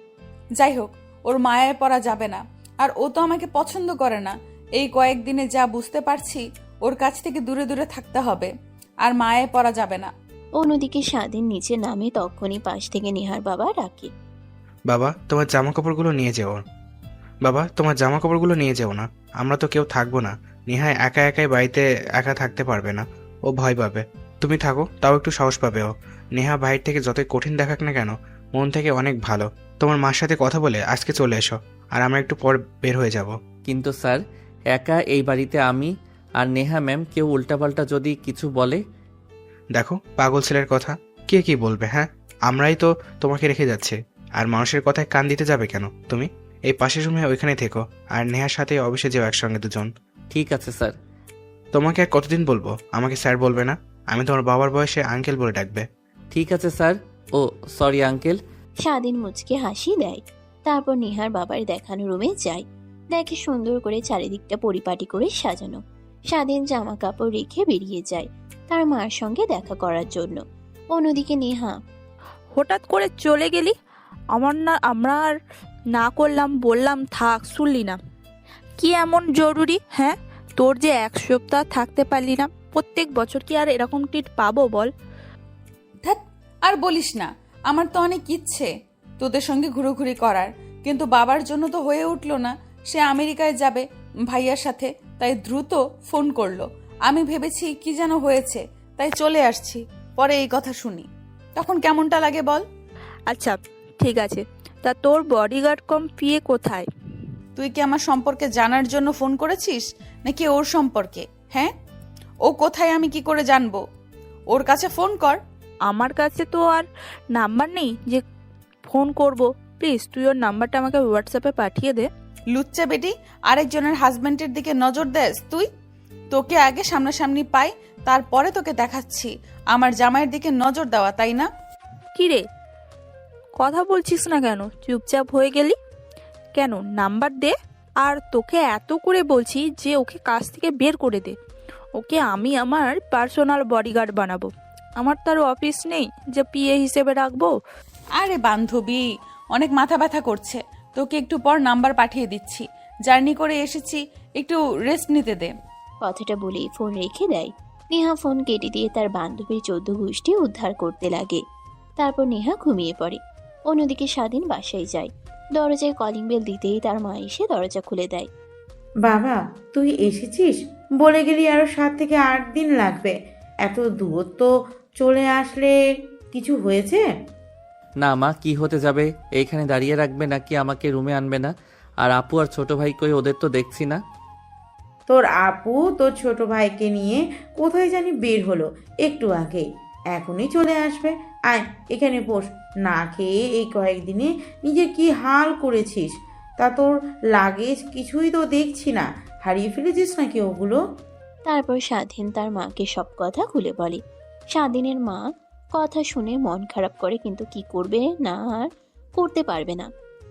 যাই হোক, ওর মায়ায় পড়া যাবে না। আর ও তো আমাকে পছন্দ করে না। এই কয়েকদিনে যা বুঝতে পারছি, ওর কাছ থেকে দূরে দূরে থাকতে হবে, আর মায়ায় পড়া যাবে না। অন্যদিকে স্বাধীন নিচে নামে তখনই পাশ থেকে নেহার বাবা ডাকে। বাবা, তোমার জামা কাপড়গুলো নিয়ে যাও। বাবা, তোমার জামা কাপড়গুলো নিয়ে যাও না, আমরা তো কেউ থাকবো না। নেহা একা একাই বাড়িতে একা থাকতে পারবে না, ও ভয় পাবে। তুমি থাকো, তাও একটু সাহস পাবে ও। নেহা বাইরে থেকে যতই কঠিন দেখাক না কেন, মন থেকে অনেক ভালো। তোমার মার সাথে কথা বলে আজকে চলে এসো, আর আমরা একটু পর বের হয়ে যাব। কিন্তু স্যার, একা এই বাড়িতে আমি আর নেহা ম্যাম, কেউ উল্টাপাল্টা যদি কিছু বলে? দেখো, পাগল ছেলের কথা কে কি বলবে? হ্যাঁ, আমরাই তো তোমাকে রেখে যাচ্ছে, আর মানুষের কথায় কান দিতে যাবে কেন? তুমি এই পাশের রুমে ওইখানে থেকো, আর নেহার সাথে অফিসে যেও একসঙ্গে দুজন। ঠিক আছে স্যার। তোমাকে আর কতদিন বলবো আমাকে স্যার বলবে না? আমি তোমার বাবার বয়সে আঙ্কেল বলে ডাকবে। ঠিক আছে স্যার। ও সরি আঙ্কেল। স্বাধীন মুচকে হাসি দেয়। তারপর নেহার বাবার দেখানো রুমে যায়। দেখে সুন্দর করে চারিদিকটা পরিপাটি করে সাজানো। স্বাধীন জামা কাপড় রেখে বেরিয়ে যায় তার মার সঙ্গে দেখা করার জন্য। অন্যদিকে নেহা। হঠাৎ করে চলে গেলি, আমরা আর না করলাম, বললাম থাক, শুনলি না? কি এমন জরুরি? হ্যাঁ, তোর যে 1 সপ্তাহ থাকতে পারলি না, প্রত্যেক বছর কি আর এরকম ট্রিট পাবো বল? ধ্যাৎ, আর বলিস না, আমার তো অনেক ইচ্ছে তোদের সঙ্গে ঘুরোঘুরি করার, কিন্তু বাবার জন্য তো হয়ে উঠলো না। সে আমেরিকায় যাবে ভাইয়ার সাথে, তাই দ্রুত ফোন করলো। আমি ভেবেছি কি যেন হয়েছে, তাই চলে আসছি। পরে এই কথা শুনি, তখন কেমনটা লাগে বল? আচ্ছা ঠিক আছে, তা তোর বডিগার্ড কম পিয়ে কোথায়? তুই কি আমার সম্পর্কে জানার জন্য ফোন করেছিস, নাকি ওর সম্পর্কে? হ্যাঁ, ও কোথায় আমি কি করে জানবো? ওর কাছে ফোন কর। আমার কাছে তো আর নাম্বার নেই যে ফোন করব। প্লিজ তুই ওর নাম্বারটা আমাকে হোয়াটসঅ্যাপে পাঠিয়ে দে। লুচ্চা বেটি, আরেকজনের হাজবেন্ডের দিকে নজর দেস তুই? তোকে আগে সামনাসামনি পাই, তারপরে তোকে দেখাচ্ছি আমার জামাইয়ের দিকে নজর দেওয়া, তাই না? কি রে, কথা বলছিস না কেন? চুপচাপ হয়ে গেলি কেন? নাম্বার দে। আর তোকে এত করে বলছি যে ওকে কাজ থেকে বের করে দে। ওকে আমি আমার পার্সোনাল বডিগার্ড বানাবো। আমার তার অফিস নেই যে পিএ হিসেবে রাখবো। আরে বান্ধবী, অনেক মাথা ব্যথা করছে, তোকে একটু পর নাম্বার পাঠিয়ে দিচ্ছি। জার্নি করে এসেছি, একটু রেস্ট নিতে দে। কথাটা বলেই ফোন রেখে দেয়। নেহা ফোন কেটে দিয়ে তার বান্ধবীর 14 গোষ্ঠী উদ্ধার করতে লাগে। তারপর নেহা ঘুমিয়ে পড়ে। অন্যদিকে স্বাধীন বাসায় যায়। দরজায় কলিং বেল দিতেই তার মা এসে দরজা খুলে দেয়। বাবা, তুই এসেছিস? বলে গেলি আরো 7 থেকে 8 দিন লাগবে। এত দূরত্ব চলে আসলে কিছু হয়েছে? না মা, কি হতে যাবে? এইখানে দাঁড়িয়ে রাখবে নাকি আমাকে রুমে আনবে না? আর আপু আর ছোট ভাই কই? ওদের তো দেখছি না। তোর আপু তোর ছোট ভাইকে নিয়ে কোথায় জানি বের হলো একটু আগে, এখনই চলে আসবে। আয় এখানে বস। না খেয়ে এই কয়েকদিনে নিজে কি হাল করেছিস? তা তোর লাগেজ কিছুই তো দেখছি না, হারিয়ে ফেলেছিস নাকি ওগুলো? তারপর স্বাধীন তার মাকে সব কথা খুলে বলে। স্বাধীনের মা কথা শুনে মন খারাপ করে, কিন্তু কি করবে না আর করতে পারবে না।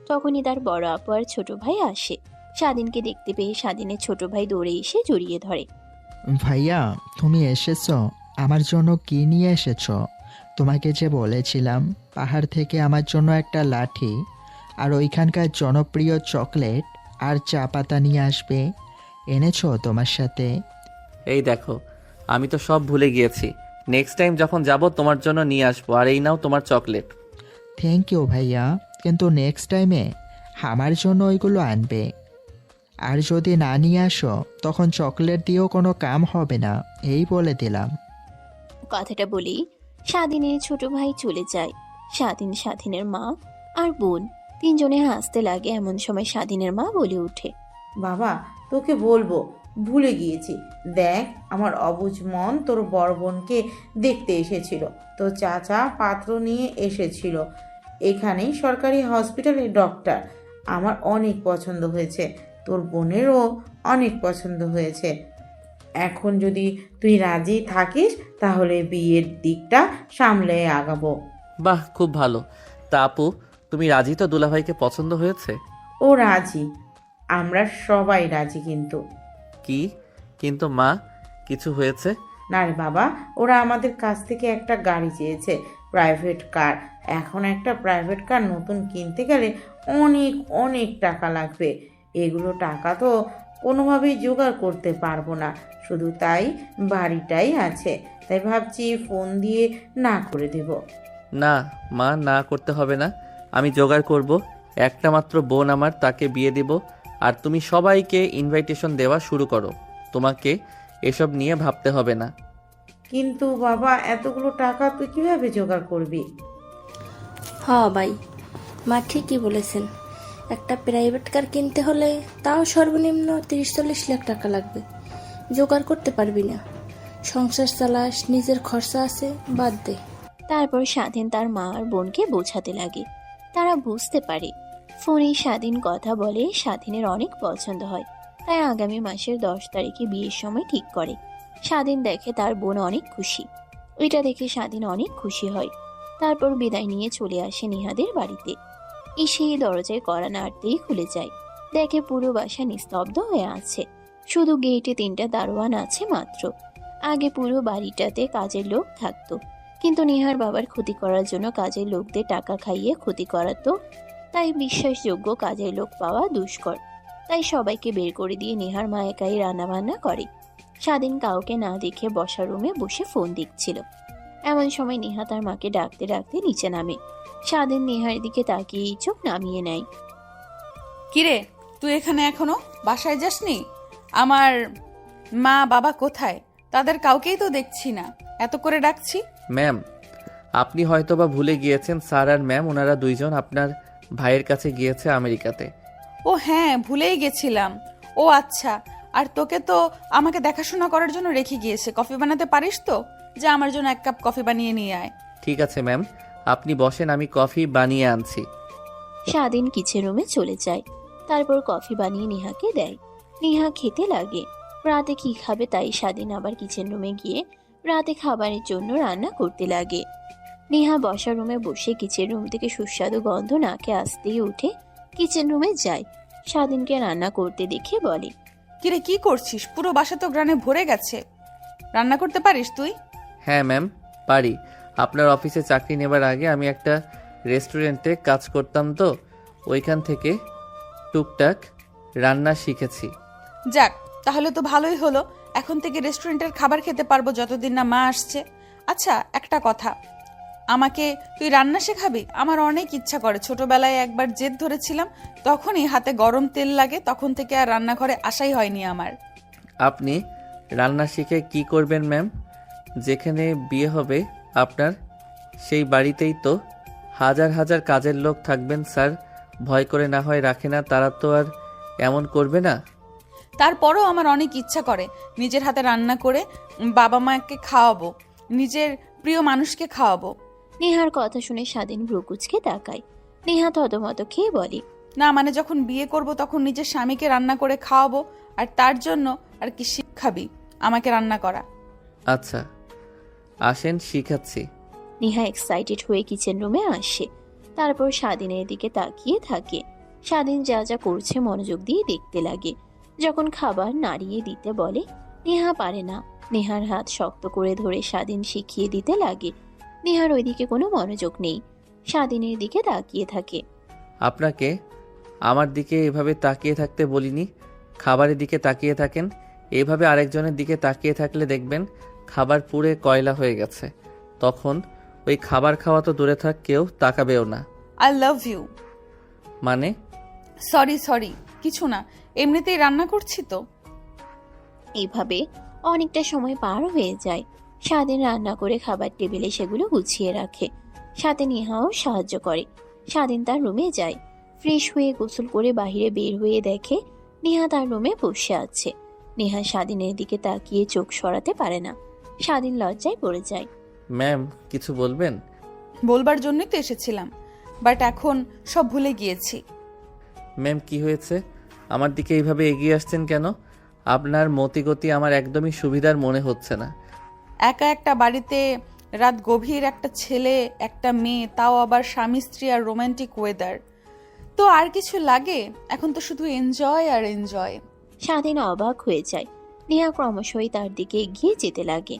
তখনই তার বড় আপু আর ছোট ভাই আসে। স্বাধীনকে দেখতে পেয়ে স্বাধীনের ছোট ভাই দৌড়ে এসে জড়িয়ে ধরে। ভাইয়া, তুমি এসেছো? আমার জন্য কি নিয়ে এসেছো? তোমাকে যে বলেছিলাম পাহাড় থেকে আমার জন্য একটা লাঠি আর ওইখানকার জনপ্রিয় চকলেট আর চা পাতা নিয়ে আসবে, এনেছো তোমার সাথে? এই দেখো, আমি তো সব ভুলে গিয়েছি। নেক্সট টাইম যখন যাব তোমার জন্য নিয়ে আসবো। আর এই নাও তোমার চকলেট। থ্যাংক ইউ ভাইয়া, কিন্তু নেক্সট টাইমে আমার জন্য ওইগুলো আনবে। আর যদি না নিয়ে আসো তখন চকলেট দিয়েও কোনো কাম হবে না, এই বলে দিলাম। কথাটা বলেই স্বাধীনের ছোট ভাই চলে যায়। স্বাধীনের মা আর বোন তিনজনে হাসতে লাগে। এমন সময় স্বাধীনের মা বলে ওঠে, বাবা, তোকে বলবো, ভুলে গিয়েছি। দেখ, আমার অবুঝ মন তোর বড় বোনকে দেখতে এসেছিল। তোর চাচা পাত্র নিয়ে এসেছিল। এখানেই সরকারি হসপিটালের ডক্টর। আমার অনেক পছন্দ হয়েছে, তোর বোনেরও অনেক পছন্দ হয়েছে। এখন যদি তুই রাজি থাকিস তাহলে বিয়ের দিকটা সামলে আগাবো। বাহ, খুব ভালো। তা আপু, তুমি রাজি তো? দুলাভাইকে পছন্দ হয়েছে? ও রাজি, আমরা সবাই রাজি। কিন্তু কি কিন্তু মা? কিছু হয়েছে? না রে বাবা, ওরা আমাদের কাছ থেকে একটা গাড়ি চেয়েছে, প্রাইভেট কার। এখন একটা প্রাইভেট কার নতুন কিনতে গেলে অনেক অনেক টাকা লাগবে। এগুলো টাকা তো কোনোভাবেই জোগাড় করতে পারবো না। শুধু তাই বাড়িটাই আছে, তাই ভাবছি ফোন দিয়ে না করে দেব। না মা, না করতে হবে না, আমি জোগাড় করব। একটা মাত্র বোন আমার, তাকে বিয়ে দিব। আর তুমি সবাইকে ইনভাইটেশন দেওয়া শুরু করো, তোমাকে এসব নিয়ে ভাবতে হবে না। কিন্তু বাবা, এতগুলো টাকা তুই কিভাবে জোগাড় করবি? হ্যাঁ ভাই, মা ঠিকই বলেছেন। একটা প্রাইভেট কার কিনতে হলে তাও সর্বনিম্ন 30-40 লাখ টাকা লাগবে। জোগাড় করতে পারবি না, সংসার চালাস, নিজের খরচা আছে, বাদ দে। তারপর স্বাধীন তার মা আর বোনকে বোঝাতে লাগে। তারা বুঝতে পারে ফোনে স্বাধীন কথা বলে স্বাধীনের অনেক পছন্দ হয়, তাই আগামী মাসের 10 তারিখে বিয়ের সময় ঠিক করে। স্বাধীন দেখে তার বোন অনেক খুশি। ওইটা দেখে স্বাধীন অনেক খুশি হয়। তারপর বিদায় নিয়ে চলে আসে নেহাদের বাড়িতে। এসে দরজায় কড়া নাড়তেই খুলে যায়। দেখে পুরো বাসা নিস্তব্ধ হয়ে আছে, শুধু গেটে 3টা দারোয়ান আছে মাত্র। আগে পুরো বাড়িটাতে কাজের লোক থাকতো, কিন্তু নেহার বাবার ক্ষতি করার জন্য কাজের লোকদের টাকা খাইয়ে ক্ষতি করাতো। তাই বিশ্বাসযোগ্য কাজের লোক পাওয়া দুষ্কর। তাই সবাইকে বের করে দিয়ে নেহার মা একাই রান্নাবান্না করে। স্বাধীন কাউকে না দেখে বসার রুমে বসে ফোন দেখছিল। এমন সময় নেহা তার মাকে ডাকতে ডাকতে নিচে নামে। স্বাধীন নেহার দিকে তাকিয়ে চোখ নামিয়ে নেয়। কিরে, তুই এখানে এখনো বাসায় যাসনি? আমার মা বাবা কোথায়? তাদের কাউকেই তো দেখছি না, এত করে ডাকছি। ম্যাম, আপনি হয়তোবা ভুলে গিয়েছেন, স্যার আর ম্যাম ওনারা দুইজন আপনার ভাইয়ের কাছে গিয়েছে আমেরিকাতে। ও হ্যাঁ, ভুলেই গেছিলাম। ও আচ্ছা, আর তোকে তো আমাকে দেখাশোনা করার জন্য রেখে গিয়েছে। কফি বানাতে পারিস তো? যা আমার জন্য 1 কাপ কফি বানিয়ে নিয়ে আয়। ঠিক আছে ম্যাম, আপনি বসেন, আমি কফি বানিয়ে আনছি। স্বাধীন কিচেন রুমে চলে যায়। তারপর কফি বানিয়ে নেহাকে দেয়। নেহা খেতে লাগে। রাতে কি খাবে তাই স্বাধীন আবার কিচেন রুমে গিয়ে রাতে খাবারের জন্য রান্না করতে লাগে। নেহা বসার রুমে বসে কিচেন রুম থেকে সুস্বাদু গন্ধ নাকে আসতেই উঠে কিচেন রুমে যায়। স্বাধীনকে রান্না করতে দেখে বলে, কিরে কি করছিস? পুরো বাসা তো গ্রানে ভরে গেছে। রান্না করতে পারিস তুই? হ্যাঁ ম্যাম, পারি। আপনার অফিসে চাকরি নেবার আগে আমি একটা রেস্টুরেন্টে কাজ করতাম, তো ওইখান থেকে টুকটাক রান্না শিখেছি। যাক, তাহলে তো ভালোই হলো। এখন থেকে রেস্টুরেন্টের খাবার খেতে পারবো যতদিন না মা আসছে। আচ্ছা, একটা কথা, আমাকে তুই রান্না শেখাবি? আমার অনেক ইচ্ছা করে। ছোটবেলায় একবার জেদ ধরেছিলাম, তখনই হাতে গরম তেল লাগে, তখন থেকে আর রান্নাঘরে আসাই হয়নি আমার। আপনি রান্না শিখে কি করবেন ম্যাম? যেখানে বিয়ে হবে আপনার, সেই বাড়িতেই তো হাজার হাজার কাজের লোক থাকবেন স্যার। ভয় করে না হয় রাখে না, তারা তো আর এমন করবে না। তারপরও আমার অনেক ইচ্ছা করে নিজের হাতে রান্না করে বাবা মাকে খাওয়াবো, নিজের প্রিয় মানুষকে খাওয়াবো। নেহার কথা শুনে স্বাধীন ভ্রুকুচকে তাকায়। নেহা থতমত খেয়ে বলে, না মানে যখন বিয়ে করব তখন নিজের স্বামীকে রান্না করে খাওয়াবো, আর তার জন্য আর কি শিখাবি আমাকে রান্না করা? আচ্ছা আসেন, শিখাচ্ছি। নেহা এক্সাইটেড হয়ে কিচেন রুমে আসে। তারপর স্বাধীনের দিকে তাকিয়ে থাকে। স্বাধীন যা যা করছে মনোযোগ দিয়ে দেখতে লাগে। যখন খাবার নাড়িয়ে দিতে বলে, নেহা পারে না। নেহার হাত শক্ত করে ধরে স্বাধীন শিখিয়ে দিতে লাগে। নেহার ওইদিকে কোনো মনোযোগ নেই, স্বাধীনের দিকে তাকিয়ে থাকে। আপনাকে আমার দিকে এভাবে তাকিয়ে থাকতে বলিনি, খাবারের দিকে তাকিয়ে থাকেন। এইভাবে আরেকজনের দিকে তাকিয়ে থাকলে দেখবেন খাবার পুড়ে কয়লা হয়ে গেছে। তখন ওই খাবার খাওয়া তো দূরে থাক, কেউ তাকাবেও না। I love you. মানে? সরি, কিছু না, এমনিতেই রান্না করছি তো। এইভাবে অনেকটা সময় পার হয়ে যায়। স্বাধীন রান্না করে খাবার টেবিলে সেগুলো গুছিয়ে রাখে। সাথে নেহাও সাহায্য করে। স্বাধীন তার রুমে যায়। ফ্রেশ হয়ে গোসল করে বাইরে বের হয়ে দেখে নেহা তার রুমে বসে আছে। নেহা স্বাধীনের দিকে তাকিয়ে চোখ সরাতে পারে না। স্বাধীন লজ্জায় পড়ে যায়। ম্যাম কিছু বলবেন? বলবার জন্যই তো এসেছিলাম, বাট এখন সব ভুলে গিয়েছি। ম্যাম কি হয়েছে? আমার দিকে এইভাবে এগিয়ে আসছেন কেন? আপনার মতিগতি আমার একদমই সুবিধার মনে হচ্ছে না। একা একটা বাড়িতে রাত গভীর, একটা ছেলে একটা মেয়ে, তাও আবার স্বামী স্ত্রী আর রোমান্টিক ওয়েদার, তো আর কিছু লাগে? এখন তো শুধু এনজয় আর এনজয়। স্বাধীন অবাক হয়ে যায়। নেহা ক্রমশই তার দিকে এগিয়ে যেতে লাগে।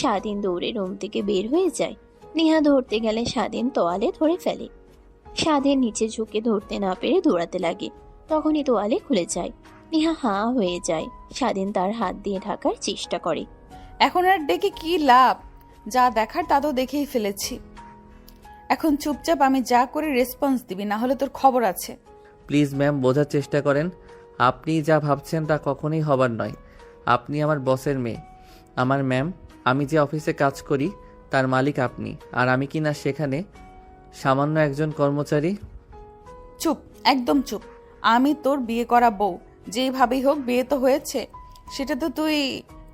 স্বাধীন দৌড়ে রুম থেকে বের হয়ে যায়। নেহা ধরতে গেলে স্বাধীন তোয়ালে ধরে ফেলে। স্বাধীন নিচে ঝুঁকে ধরতে না পেরে দৌড়াতে লাগে। তখনই তোয়ালে খুলে যায়। নেহা হাঁ হয়ে যায়। স্বাধীন তার হাত দিয়ে ঢাকার চেষ্টা করে। এখন আর ডেকে কি লাভ? যা দেখার তা তো দেখেই ফেলেছি। এখন চুপচাপ আমি যা করে রেসপন্স দিবি, না হলে তোর খবর আছে। প্লিজ ম্যাম বোঝার চেষ্টা করেন। আপনি যা ভাবছেন তা কখনোই হবার নয়। আপনি আমার বসের মেয়ে। আমার ম্যাম, আমি যে অফিসে কাজ করি তার মালিক আপনি, আর আমি কি না সেখানে সামান্য একজন কর্মচারী? চুপ, একদম চুপ। আমি তোর বিয়ে করা বউ, যেইভাবেই হোক বিয়ে তো হয়েছে, সেটা তো তুই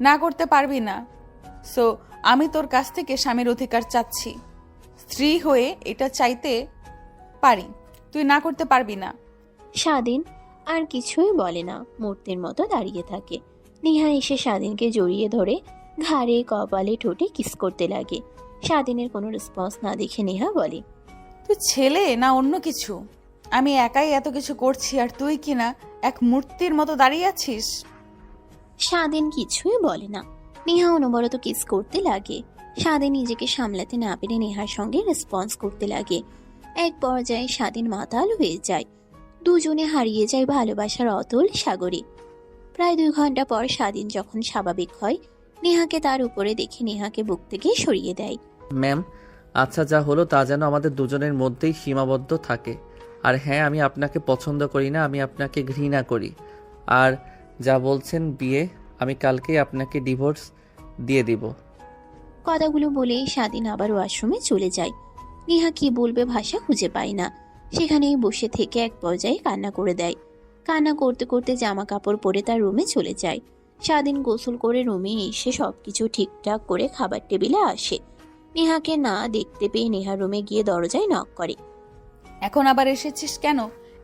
না করতে পারবি না। সো আমি তোর কাছ থেকে স্বামীর অধিকার চাচ্ছি। স্ত্রী হয়ে এটা চাইতে পারি, তুই না করতে পারবি না। স্বাধীন আর কিছুই বলে না, মূর্তির মতো দাঁড়িয়ে থাকে। নেহা এসে স্বাধীনকে জড়িয়ে ধরে ঘাড়ে কপালে ঠোঁটে কিস করতে লাগে। স্বাধীনের কোনো রেসপন্স না দেখে নেহা বলে, তুই ছেলে না অন্য কিছু? আমি একাই এত কিছু করছি আর তুই কি না এক মূর্তির মতো দাঁড়িয়ে আছিস? স্বাধীন কিছুই বলে না। নেহা অনবরত কিস করতে লাগে। স্বাধীন নিজেকে সামলাতে না পেরে নেহার সঙ্গে রেসপন্স করতে লাগে। এক পর্যায়ে স্বাধীন মাতাল হয়ে যায়। দুজনে হারিয়ে যায় ভালোবাসার অতল সাগরে। প্রায় 2 ঘন্টা পর স্বাধীন যখন স্বাভাবিক হয়, নেহাকে তার উপরে দেখে নেহাকে বুক থেকে সরিয়ে দেয়। ম্যাম আচ্ছা, যা হলো তা যেন আমাদের দুজনের মধ্যেই সীমাবদ্ধ থাকে। আর হ্যাঁ, আমি আপনাকে পছন্দ করি না, আমি আপনাকে ঘৃণা করি। আর যা বলছেন বিয়ে, আমি কালকেই আপনাকে ডিভোর্স দিয়ে দিব। কথাগুলো বলেই স্বাধীন আবার ওয়াশরুমে চলে যায়। নেহা কি বলবে ভাষা খুঁজে পায় না। সেখানেই বসে থেকে এক পর্যায়ে কান্না করে দেয়। কান্না করতে করতে জামা কাপড় পরে তার রুমে চলে যায়। স্বাধীন গোসল করে রুমে এসে সবকিছু ঠিকঠাক করে খাবার টেবিলে আসে। নেহাকে না দেখতে পেয়ে নেহা রুমে গিয়ে দরজায় নক করে। এখন আবার এসেছিস কেন?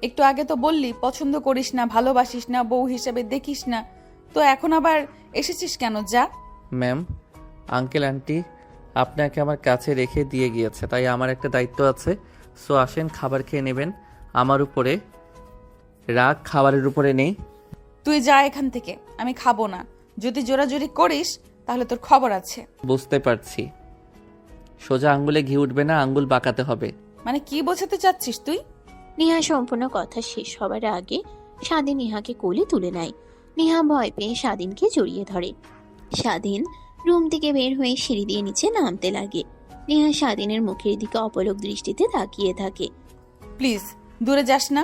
একটু আগে তো বললি পছন্দ করিস না, ভালোবাসিস না, বউ হিসেবে দেখিস না, তো এখন আবার এসেছিস কেন? যা। ম্যাম, আঙ্কেল আন্টি আপনাকে আমার কাছে রেখে দিয়ে গিয়েছে, তাই আমার একটা দায়িত্ব আছে। সো আসেন, খাবার খেয়ে নেবেন। আমার উপরে রাগ খাবারের উপরে নেই। তুই যা এখান থেকে, আমি খাবো না। যদি জোরাজোরি করিস তাহলে তোর খবর আছে। বুঝতে পারছি, সোজা আঙ্গুলে ঘি উঠবে না, আঙ্গুল বাঁকাতে হবে। মানে কি বোঝাতে চাচ্ছিস তুই? নেহা সম্পূর্ণ কথা শেষ হবার আগে স্বাধীন নেহাকে কোলে তুলে নেয়। নেহা ভয় পেয়ে স্বাধীনকে জড়িয়ে ধরে। স্বাধীন রুম থেকে বের হয়ে সিঁড়ি দিয়ে নিচে নামতে লাগে। নেহা স্বাধীনের মুখের দিকে অপলক দৃষ্টিতে তাকিয়ে থাকে। প্লিজ দূরে যাস না,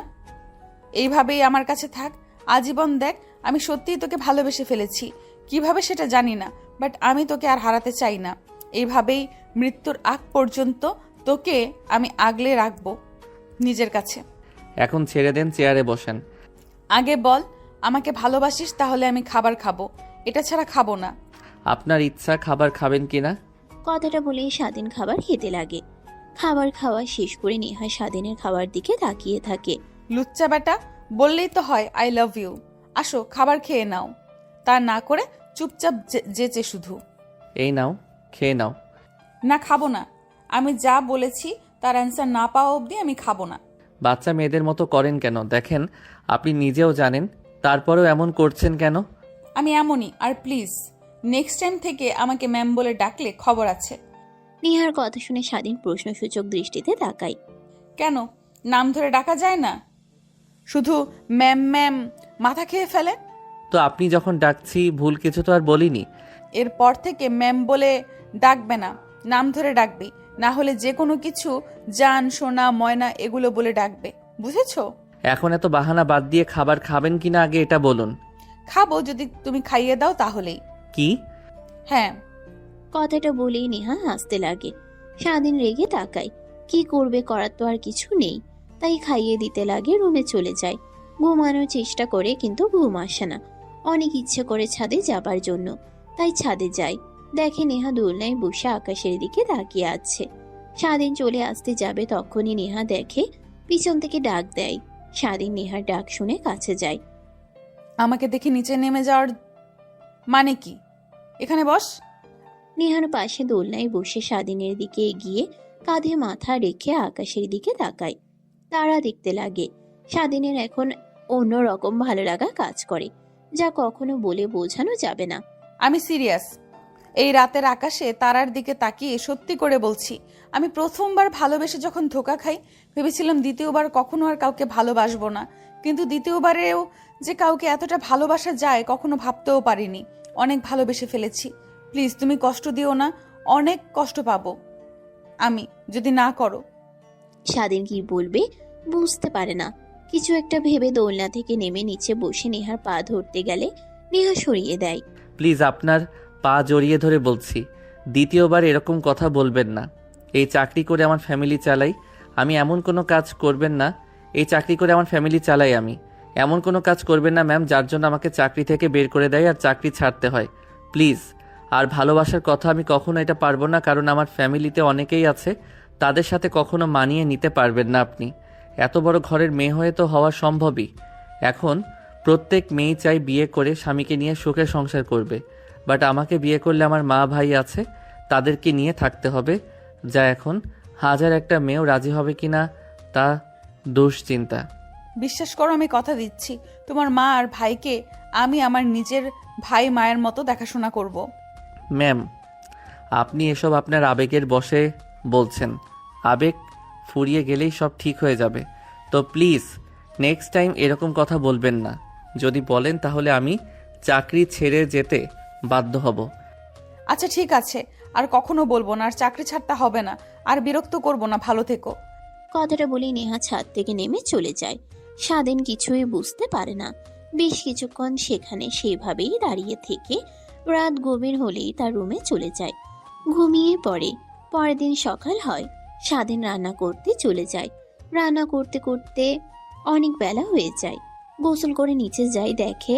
এইভাবেই আমার কাছে থাক আজীবন। দেখ, আমি সত্যিই তোকে ভালোবেসে ফেলেছি, কিভাবে সেটা জানি না, বাট আমি তোকে আর হারাতে চাই না। এইভাবেই মৃত্যুর আগ পর্যন্ত তোকে আমি আগলে রাখবো নিজের কাছে। এখন ছেড়ে দেন, চেয়ারে বসেন। আগে বল আমাকে ভালোবাসিস, তাহলে আমি খাবার খাবো, এটা ছাড়া খাবো না। আপনার ইচ্ছা, খাবার খাবেন কিনা? কথাটা বলেই স্বাধীন খাবার খেতে লাগে। খাবার খাওয়া শেষ করে নেহা স্বাধীনের খাবার দিকে তাকিয়ে থাকে। লুচ্চা বেটা, বললেই তো হয় আই লাভ ইউ। আসো খাবার খেয়ে নাও, তা না করে চুপচাপ যেচে শুধু। এই নাও, খেয়ে নাও। না, খাবো না। আমি যা বলেছি তার অ্যান্সার না পাওয়া অবধি আমি খাবো না। বাচ্চা মেয়েদের মতো করেন কেন? দেখেন আপনি নিজেও জানেন, তারপরেও এমন করছেন কেন? আমি এমনই, আর প্লিজ নেক্সট টাইম থেকে আমাকে ম্যাম বলে ডাকলে খবর আছে। নেহার কথা শুনে স্বাধীন প্রশ্নসূচক দৃষ্টিতে তাকায়। কেন নাম ধরে ডাকা যায় না? শুধু ম্যাম ম্যাম মাথা খেয়ে ফেলে। তো আপনি যখন ডাকছি ভুল কিছু তো আর বলিনি। এরপর থেকে ম্যাম বলে ডাকবে না, নাম ধরে ডাকবি, না হলে যে কোনো কিছু জান, সোনা, ময়না এগুলো বলে ডাকবে, বুঝেছো? এখন এত বাহানা বাদ দিয়ে খাবার খাবেন কিনা আগে এটা বলুন। খাবো, যদি তুমি খাইয়ে দাও তাহলেই। কি? হ্যাঁ। কথাটা বলেই নেহা হাসতে লাগে। স্বাধীন রেগে তাকায়। কি করবে, করার তো আর কিছু নেই, তাই খাইয়ে দিতে লাগে। রুমে চলে যায়। ঘুমানোর চেষ্টা করে কিন্তু ঘুম আসে না। অনেক ইচ্ছে করে ছাদে যাবার জন্য, তাই ছাদে যায়। দেখে নেহা দোলনায় বসে আকাশের দিকে তাকিয়ে আছে। স্বাধীন চলে আসতে যাবে, তখনই নেহা দেখে পিছন থেকে ডাক দেয়। স্বাধীন নেহার ডাক শুনে কাছে যায়। আমাকে দেখে নিচে নেমে যাওয়ার মানে কি? এখানে বস। নেহার পাশে দোলনায় বসে স্বাধীনের দিকে এগিয়ে কাঁধে মাথা রেখে আকাশের দিকে তাকায়। তারা দেখতে লাগে। স্বাধীনের এখন অন্যরকম ভালো লাগা কাজ করে, যা কখনো বলে বোঝানো যাবে না। আমি সিরিয়াস। এই রাতের আকাশে তারার দিকে তাকিয়ে সত্যি করে বলছি, আমি প্রথমবার ভালোবেসে যখন ধোকা খাই, ভেবেছিলাম দ্বিতীয়বার কখনো আর কাউকে ভালোবাসবো না। কিন্তু দ্বিতীয়বারেও যে কাউকে এতটা ভালোবাসা যায় কখনো ভাবতেও পারিনি। অনেক ভালোবেসে ফেলেছি। প্লিজ তুমি কষ্ট দিও না, অনেক কষ্ট পাবো আমি যদি না করো। স্বাধীন কি বলবে বুঝতে পারে না। কিছু একটা ভেবে দোলনা থেকে নেমে নিচে বসে নেহার পা ধরতে গেলে নেহা সরিয়ে দেয়। প্লিজ আপনার পা জড়িয়ে ধরে বলছি, দ্বিতীয়বার এরকম কথা বলবেন না। এই চাকরি করে আমার ফ্যামিলি চালাই আমি, এমন কোনো কাজ করবেন না। এই চাকরি করে আমার ফ্যামিলি চালাই আমি, এমন কোনো কাজ করবেন না ম্যাম যার জন্য আমাকে চাকরি থেকে বের করে দেয় আর চাকরি ছাড়তে হয়। প্লিজ। আর ভালোবাসার কথা আমি কখনো এটা পারবো না, কারণ আমার ফ্যামিলিতে অনেকেই আছে, তাদের সাথে কখনো মানিয়ে নিতে পারবেন না আপনি। এত বড় ঘরের মেয়ে হয়ে তো হওয়া সম্ভবই। এখন প্রত্যেক মেয়েই চাই বিয়ে করে স্বামীকে নিয়ে সুখে সংসার করবে, বাট আমাকে বিয়ে করলে আমার মা ভাই আছে, তাদেরকে নিয়ে থাকতে হবে, যা এখন হাজার একটা মেয়েও রাজি হবে কিনা তা দুশ্চিন্তা। বিশ্বাস করো, আমি কথা দিচ্ছি তোমার মা আর ভাইকে আমি আমার নিজের ভাই মায়ের মতো দেখাশোনা করব। ম্যাম, আপনি এসব আপনার আবেগের বশে বলছেন। আবেগ ফুরিয়ে গেলেই সব ঠিক হয়ে যাবে। তো প্লিজ নেক্সট টাইম এরকম কথা বলবেন না। যদি বলেন তাহলে আমি চাকরি ছেড়ে যেতে বাধ্য হব। আচ্ছা ঠিক আছে, আর কখনো বলবো না, আর চাকরি ছাড়তে হবে না, আর বিরক্ত করব না, ভালো থেকো। কথাটা বলে নেহা ছাদ থেকে নেমে চলে যায়। স্বাধীন কিছুই বুঝতে পারে না। বেশ কিছুক্ষণ সেখানে সেভাবেই দাঁড়িয়ে থেকে রাত গভীর হলেই তার রুমে চলে যায়, ঘুমিয়ে পড়ে। পরের দিন সকাল হয়। স্বাধীন রান্না করতে চলে যায়। রান্না করতে করতে অনেক বেলা হয়ে যায়। গোসল করে নিচে যায়, দেখে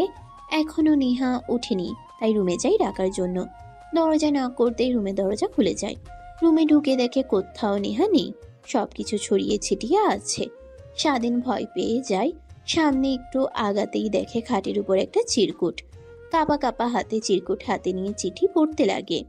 এখনো নেহা ওঠেনি, তাই রুমে যায় ডাকার জন্য। দরজা নক করতেই রুমে দরজা খুলে যায়। রুমে ঢুকে দেখে কোথাও নেহা নেই, সবকিছু ছড়িয়ে ছিটিয়ে আছে। স্বাধীন ভয় পেয়ে যায়। সামনে একটু আগাতেই দেখে খাটের উপর একটা চিরকুট। কাপা কাপা হাতে চিরকুট হাতে নিয়ে চিঠি পড়তে লাগে।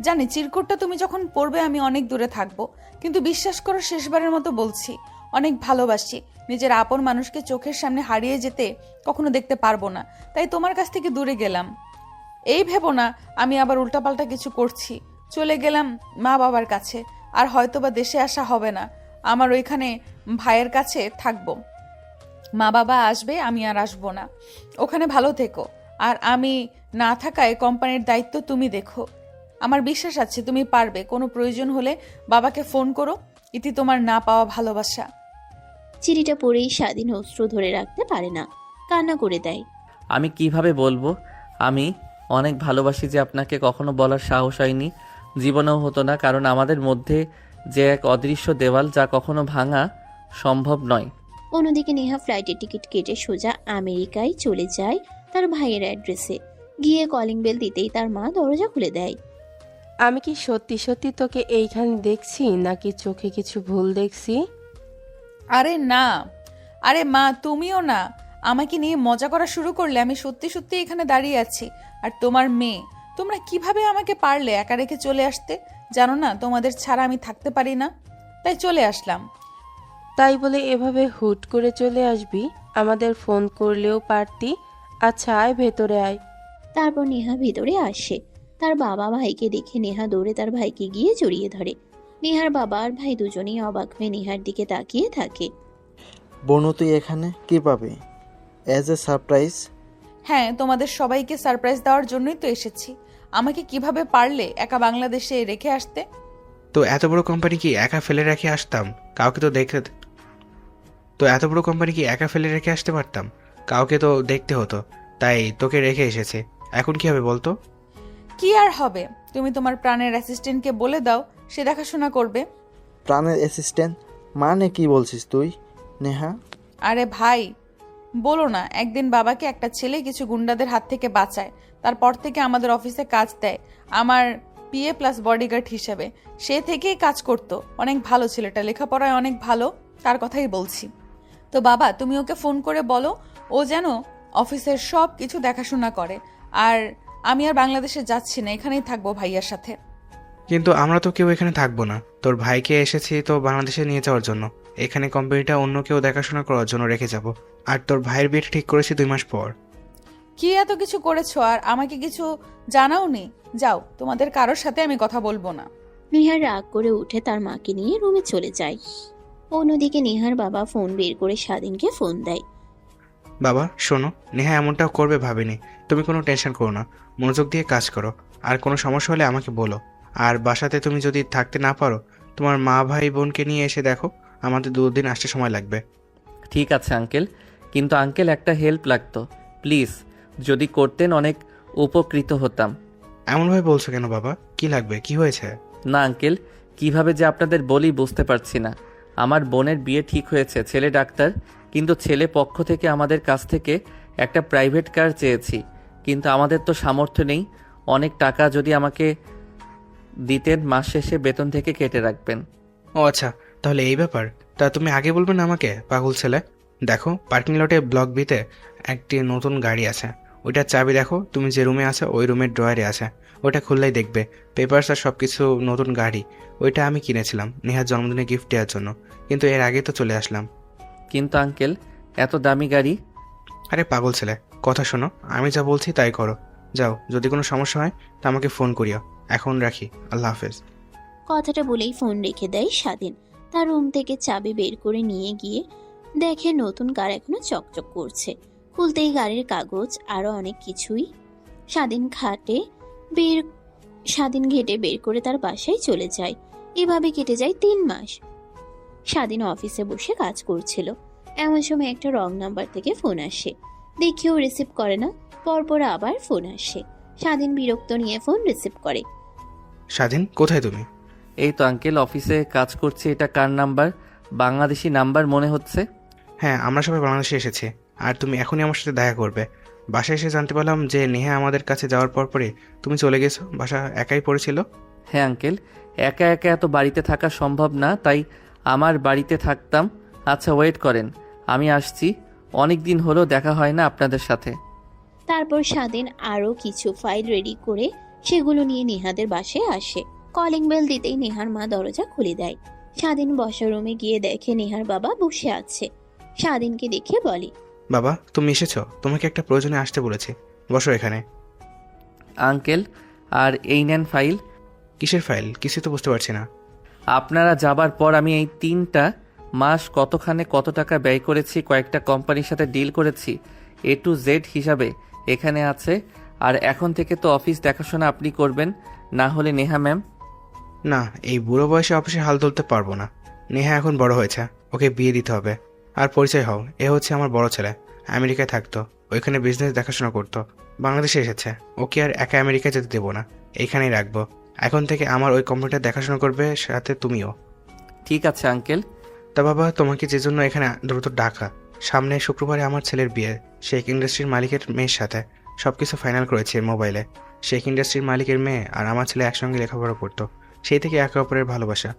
জানি চিরকুটটা তুমি যখন পড়বে আমি অনেক দূরে থাকবো, কিন্তু বিশ্বাস করো শেষবারের মতো বলছি, অনেক ভালোবাসি। নিজের আপন মানুষকে চোখের সামনে হারিয়ে যেতে কখনো দেখতে পারবো না, তাই তোমার কাছ থেকে দূরে গেলাম। এই ভেবো না আমি আবার উল্টাপাল্টা কিছু করছি। চলে গেলাম মা বাবার কাছে, আর হয়তোবা দেশে আসা হবে না। আমার ওইখানে ভাইয়ের কাছে থাকবো। মা বাবা আসবে, আমি আর আসবো না। ওখানে ভালো থেকো, আর আমি না থাকায় কোম্পানির দায়িত্ব তুমি দেখো। আমার বিশ্বাস আছে তুমি পারবে। কোনো প্রয়োজন হলে বাবাকে ফোন করো। ইতি তোমার না পাওয়া ভালোবাসা। চিঠিটা পড়েই স্বাধীন অশ্রু ধরে রাখতে পারে না, কান্না করে দেয়। আমি কিভাবে বলবো? আমি অনেক ভালোবাসি যে আপনাকে কখনো বলার সাহস হয়নি, জীবনেও হতো না, কারণ আমাদের মধ্যে যে এক অদৃশ্য দেওয়াল যা কখনো ভাঙা সম্ভব নয়। অন্যদিকে নেহা ফ্লাইটের টিকিট কেটে সোজা আমেরিকায় চলে যায় তার ভাইয়ের অ্যাড্রেসে। গিয়ে কলিং বেল দিতেই তার মা দরজা খুলে দেয়। আমি কি সত্যি সত্যি তোকে এইখানে দেখছি নাকি চোখে কিছু ভুল দেখছি? আরে না, আরে মা তুমিও না আমাকে নিয়ে মজা করা শুরু করলে। আমি সত্যি সত্যি এখানে দাঁড়িয়ে আছি, আর তোমার মেয়ে। তোমরা কিভাবে আমাকে পারলে একা রেখে চলে আসতে? জানো না তোমাদের ছাড়া আমি থাকতে পারি না, তাই চলে আসলাম। তাই বলে এভাবে হুট করে চলে আসবি? আমাদের ফোন করলেও পারতি। আচ্ছা আয়, ভেতরে আয়। তারপর নেহা ভিতরে আসে। তার বাবা ভাইকে দেখে নেহা দৌড়ে তার ভাইকে গিয়ে জড়িয়ে ধরে। নেহার বাবা আর ভাই দুজনেই অবাক হয়ে নেহার দিকে তাকিয়ে থাকে। বনু তুই এখানে কিভাবে? As a surprise? হ্যাঁ, তোমাদের সবাইকে সারপ্রাইজ দেওয়ার জন্যই তো এসেছি। আমাকে কিভাবে পারলে একা বাংলাদেশে রেখে আসতে? তো এত বড় কোম্পানি কি একা ফেলে রেখে আসতাম? কাউকে তো দেখে তো এত বড় কোম্পানি কি একা ফেলে রেখে আসতে পারতাম? কাউকে তো দেখতে হতো, তাই তোকে রেখে এসেছে। এখন কি হবে বলতো? কি আর হবে, তুমি তোমার প্রাণের অ্যাসিস্ট্যান্টকে বলে দাও, সে দেখাশোনা করবে। প্রাণের অ্যাসিস্ট্যান্ট মানে কি বলছিস তুই নেহা? আরে ভাই বলো না, একদিন বাবাকে একটা ছেলে কিছু গুন্ডাদের হাত থেকে বাঁচায়, তারপর থেকে আমাদের অফিসে কাজ দেয় আমার পিএ প্লাস বডিগার্ড হিসেবে। সে থেকেই কাজ করতো। অনেক ভালো ছেলেটা, লেখাপড়ায় অনেক ভালো, তার কথাই বলছি। তো বাবা তুমি ওকে ফোন করে বলো ও যেন অফিসের সব কিছু দেখাশোনা করে। আর আমি আর বাংলাদেশে যাচ্ছি না, এখানেই থাকবো ভাইয়ার সাথে। কিন্তু আমরা তো কেউ এখানে থাকবো না। তোর ভাইকে এসেছি তো বাংলাদেশে নিয়ে যাওয়ার জন্য। এখানে কোম্পানিটা অন্য কেউ দেখাশোনা করার জন্য রেখে যাব। আর তোর ভাইয়ের বিয়েটা ঠিক করেছি 2 মাস পর। কি এত কিছু করেছো আর আমাকে কিছু জানাওনি? যাও, তোমাদের কারোর সাথে আমি কথা বলবো না। নেহার রাগ করে উঠে তার মাকে নিয়ে রুমে চলে যায়। অন্যদিকে নেহার বাবা ফোন বের করে স্বাধীনকে ফোন দেয়। বাবা শোনো, নেহা এমনটাও করবে ভাবিনি। তুমি কোনো টেনশন করো না, মনোযোগ দিয়ে কাজ করো। আর কোনো সমস্যা হলে আমাকে বলো। আর বাসাতে তুমি যদি থাকতে না পারো, তোমার মা ভাই বোনকে নিয়ে এসে দেখো। আমাদের 2 দিন আসতে সময় লাগবে। ঠিক আছে আঙ্কেল, কিন্তু আঙ্কেল একটা হেল্প লাগতো, প্লিজ যদি করতেন অনেক উপকৃত হতাম। এমনভাবে বলছো কেন বাবা? কি লাগবে? কি হয়েছে? না আঙ্কেল, কিভাবে যে আপনাদের বলি বুঝতে পারছি না। আমার বোনের বিয়ে ঠিক হয়েছে, ছেলে ডাক্তার, কিন্তু ছেলে পক্ষ থেকে আমাদের কাছ থেকে একটা প্রাইভেট কার চেয়েছি, কিন্তু আমাদের তো সামর্থ্য নেই। অনেক টাকা যদি আমাকে দিতেন, মাস শেষে বেতন থেকে কেটে রাখবেন। ও আচ্ছা, তাহলে এই ব্যাপার। তা তুমি আগে বলবে না আমাকে, পাগল ছেলে? দেখো পার্কিং লটে ব্লক বিতে একটি নতুন গাড়ি আছে। ওইটার চাবি দেখো, তুমি যে রুমে আছে ওই রুমের ড্রয়ারে আছে। ওইটা খুললেই দেখবে পেপারস আর সব কিছু নতুন গাড়ি। ওইটা আমি কিনেছিলাম নেহার জন্মদিনে গিফট দেওয়ার জন্য, কিন্তু এর আগে তো চলে আসলাম। কিন্তু আঙ্কেল এত দামি গাড়ি? আরে পাগল ছেলে, কথা শোনো, আমি যা বলছি তাই করো। যাও, যদি কোনো সমস্যা হয় তা আমাকে ফোন করিও। এখন রাখি, আল্লাহ হাফেজ। কথাটা বলেই ফোন রেখে দেয় স্বাধীন। তার রুম থেকে চাবি বের করে নিয়ে গিয়ে দেখে নতুন কার এখনো চকচক করছে। খুলতেই গাড়ির কাগজ আরো অনেক কিছুই। স্বাধীন ঘেটে বের করে তার বাসায় চলে যায়। এভাবে কেটে যায় 3 মাস। স্বাধীন অফিসে বসে কাজ করছিল। এমন সময় একটা রং নাম্বার থেকে ফোন আসে। দেখেও রিসিভ করে না, পরপর আবার ফোন আসে। স্বাধীন বিরক্ত নিয়ে ফোন রিসিভ করে। স্বাধীন, কোথায় তুমি? এই তো আঙ্কেল, অফিসে কাজ করছি। এটা কার নাম্বার? বাংলাদেশি নাম্বার মনে হচ্ছে। হ্যাঁ, আমরা সবাই বাংলাদেশে এসেছি। আর তুমি এখনই আমার সাথে দেখা করবে। বাসায় এসে জানতে পারলাম যে নেহা আমাদের কাছে যাওয়ার পরে তুমি চলে গেছো। বাসা একাই পড়েছিল। হ্যাঁ আঙ্কেল, একা একা এত বাড়িতে থাকা সম্ভব না, তাই আমার বাড়িতে থাকতাম আচ্ছা ওয়েট করেন, আমি আসছি। অনেক দিন হলো দেখা হয় না আপনাদের সাথে। তারপর স্বাধীন আরও কিছু ফাইল রেডি করে সেগুলো নিয়ে নেহাদের বাসায় আসে। কলিং বেল দিতেই নেহার মা দরজা খুলে দেয়। স্বাধীন বসার রুমে গিয়ে দেখে নেহার বাবা বসে আছে। স্বাধীনকে দেখে বলে, বাবা তুমি এসেছো, তোমাকে একটা প্রয়োজনে আসতে বলেছি, বসো এখানে। আঙ্কেল, আর এই নেন ফাইল। কিসের ফাইল? কিছু তো বুঝতে পারছি না। আপনারা যাবার পর আমি এই 3টা মাস কতখানে কত টাকা ব্যয় করেছি, কয়েকটা কোম্পানির সাথে ডিল করেছি, A to Z হিসাবে এখানে আছে। আর এখন থেকে তো অফিস দেখাশোনা আপনি করবেন, না হলে নেহা ম্যাম। না, এই বুড়ো বয়সে অফিসে হাল তুলতে পারবো না। নেহা এখন বড় হয়েছে, ওকে বিয়ে দিতে হবে। আর পরিচয় হও, এ হচ্ছে আমার বড় ছেলে। আমেরিকায় থাকতো, ওইখানে বিজনেস দেখাশোনা করতো। বাংলাদেশে এসেছে, ওকে আর একা আমেরিকায় যেতে দেবো না, এইখানেই রাখবো। এখন থেকে আমার ওই কোম্পানিটা দেখাশোনা করবে, সাথে তুমিও। ঠিক আছে আঙ্কেল। তা বাবা, তোমাকে যে জন্য এখানে দ্রুত ডাকা, সামনে শুক্রবারে আমার ছেলের বিয়ে শেখ ইন্ডাস্ট্রির মালিকের মেয়ের সাথে। সবকিছু ফাইনাল করেছে মোবাইলে। শেখ ইন্ডাস্ট্রির মালিকের মেয়ে আর আমার ছেলে একসঙ্গে লেখাপড়া করতো, সেই থেকে একে অপরের ভালোবাসা।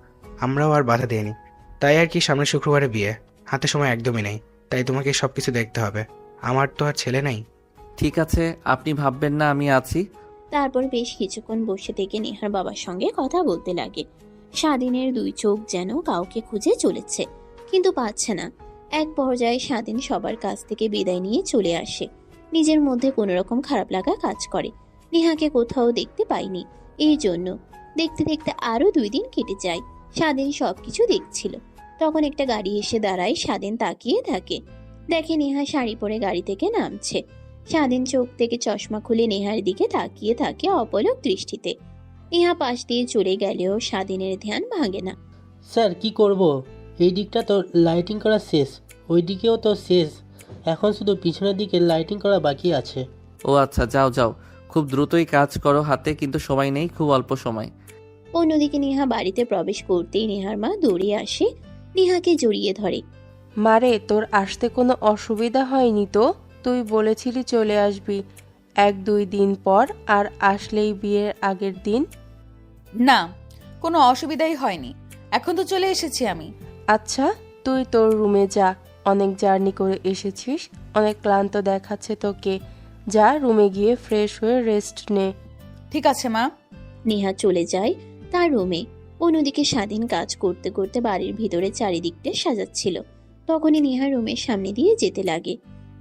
আমরাও আর বাধা দিইনি। তাই আর কি, সামনে শুক্রবারে বিয়ে, হাতে সময় একদমই নেই। তাই তোমাকে সবকিছু দেখতে হবে, আমার তো আর ছেলে নেই। ঠিক আছে, আপনি ভাববেন না, আমি আছি। তারপর বেশ কিছুক্ষণ বসে থেকে নেহার বাবার সঙ্গে কথা বলতে লাগে। স্বাধীনের দুই চোখ যেন কাউকে খুঁজে চলেছে, কিন্তু পাচ্ছে না। এক পর্যায়ে স্বাধীন সবার কাছ থেকে বিদায় নিয়ে চলে আসে। নিজের মধ্যে কোনো রকম খারাপ লাগা কাজ করে। নেহাকে কোথাও দেখতে পাইনি, এই জন্য। দেখতে দেখতে আরো 2 দিন কেটে যায়। স্বাধীন সবকিছু দেখছিল। তখন একটা গাড়ি এসে দাঁড়ায়। স্বাধীন তাকিয়ে থাকে, দেখে নেহা শাড়ি পরে গাড়ি থেকে নামছে। স্বাধীন চোখ থেকে চশমা খুলে নেহার দিকে তাকিয়ে থাকে অপলক দৃষ্টিতে। নেহা পাশ দিয়ে চলে গেলেও স্বাধীনের ধ্যান ভাঙে না। স্যার কি করব? এই দিকটা তো লাইটিং করা শেষ, ওই দিকেও তো শেষ, এখন শুধু পিছনের দিকে লাইটিং করা বাকি আছে। ও আচ্ছা, যাও যাও, খুব দ্রুতই কাজ করো, হাতে কিন্তু সময় নেই, খুব অল্প সময়। অন্যদিকে নেহা বাড়িতে প্রবেশ করতেই নেহার মা দৌড়ে আসে, নেহাকে জড়িয়ে ধরে। মারে, তোর আসতে কোনো অসুবিধা হয়নি তো? তুই বলেছিলি চলে আসবি 1-2 দিন পর, আর আসলেই বিয়ের আগের দিন। না, কোনো অসুবিধাই হয়নি, এখন তো চলে এসেছি আমি। আচ্ছা, তুই তোর রুমে যা, অনেক জার্নি করে এসেছিস, অনেক ক্লান্ত দেখাচ্ছে তোকে। যা, রুমে গিয়ে ফ্রেশ হয়ে রেস্ট নে। ঠিক আছে মা। নেহা চলে যায় তার রুমে। অন্যদিকে স্বাধীন কাজ করতে করতে বাড়ির ভিতরে চারিদিকটা সাজাচ্ছিল। তখনই নেহা রুমের সামনে দিয়ে যেতে লাগে।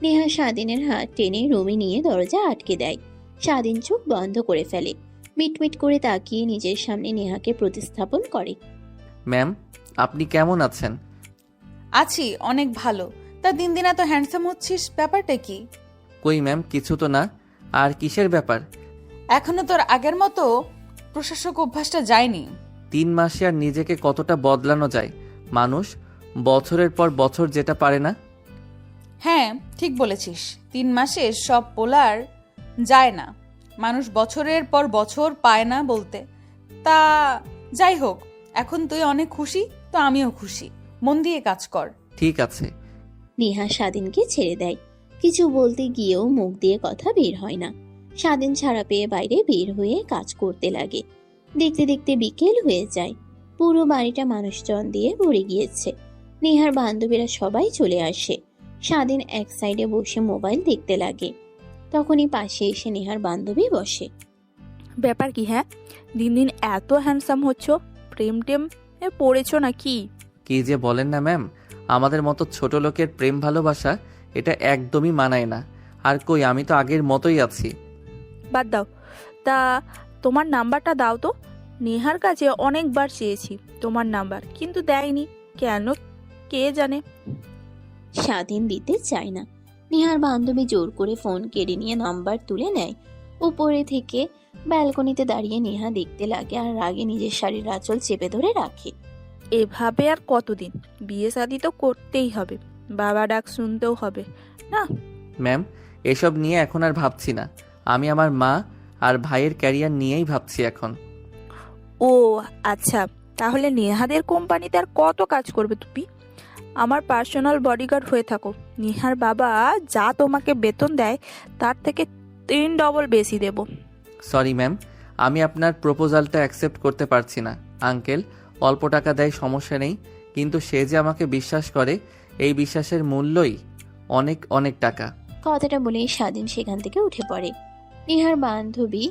নেহা স্বাধীনের হাত টেনে রুমে নিয়ে দরজা আটকে দেয়। স্বাধীন চোখ বন্ধ করে ফেলে, মিটমিট করে তাকিয়ে নিজের সামনে নেহাকে প্রতিস্থাপন করে। ম্যাম, আপনি কেমন আছেন? আছি অনেক ভালো। তা দিন দিন এত হ্যান্ডসাম হচ্ছিস, ব্যাপারটা কি? কই ম্যাম, কিছু তো না। আর কিসের ব্যাপার? এখনো তোর আগের মতো প্রশাসক অভ্যাসটা যায়নি। 3 মাসে আর নিজেকে কতটা বদলানো যায়? মানুষ বছরের পর বছর যেটা পারে না। হ্যাঁ, ঠিক বলেছিস, 3 মাসে সব পোলার যায় না। মানুষ বছরের পর বছর পায় না বলতে। তা যাই হোক, এখন তুই অনেক খুশি তো আমিও খুশি। মন দিয়ে কাজ কর। ঠিক আছে। নেহা স্বাধীনকে ছেড়ে দেয়। কিছু বলতে গিয়েও মুখ দিয়ে কথা বের হয় না। স্বাধীন ছাড়া পেয়ে বাইরে বের হয়ে কাজ করতে লাগে। দেখতে দেখতে বিকেল হয়ে যায়। পুরো বাড়িটা মানুষজন দিয়ে ভরে গিয়েছে। নেহার বান্ধবীরা সবাই চলে আসে। স্বাধীন এক সাইডে বসে মোবাইল দেখতে লাগে। তখনই পাশে এসে নেহার বান্ধবী বসে। ব্যাপার কি? হ্যাঁ, দিন দিন এত হ্যান্ডসাম হচ্ছ, প্রেম টেম পড়েছ নাকি? কি যে বলেন না ম্যাম, আমাদের মতো ছোট লোকের প্রেম ভালোবাসা এটা একদমই মানায় না। আর কই, আমি তো আগের মতোই আছি। বাদ দাও। তা তোমার নাম্বারটা দাও তো। নেহার কাছে অনেকবার চেয়েছি তোমার নাম্বার, কিন্তু দেয়নি কেন কে জানে। স্বাধীন দিতে চায় না। নেহার বান্ধবী জোর করে ফোন কেড়ে নিয়ে নাম্বার তুলে নেয়। উপরে থেকে ব্যালকনিতে দাঁড়িয়ে নেহা দেখতে লাগে আর রাগে নিজের শাড়ির আঁচল চেপে ধরে রাখে। এভাবে আর কতদিন? বিয়ে শাদি তো করতেই হবে, বাবা ডাক শুনতেও হবে না? ম্যাম, এসব নিয়ে এখন আর ভাবছি না। আমি আমার মা আর ভাইয়ের ক্যারিয়ার নিয়েই ভাবছি এখন। ও আচ্ছা, তাহলে নেহাদের কোম্পানিতে আর কত কাজ করবে তুমি? আমার পার্সোনাল বডিগার্ড হয়ে থাকো। নেহার বাবা যা তোমাকে বেতন দেয় তার থেকে 3 ডবল বেশি দেব। সরি ম্যাম, আমি আপনার প্রপোজালটা অ্যাকসেপ্ট করতে পারছি না। আঙ্কেল, অল্প টাকা দেয় সমস্যা নেই, কিন্তু সে যে আমাকে বিশ্বাস করে, এই বিশ্বাসের মূল্যই অনেক অনেক টাকা। কথাটা বলে স্বাধীন সেখান থেকে উঠে পড়ে। নেহার বান্ধবী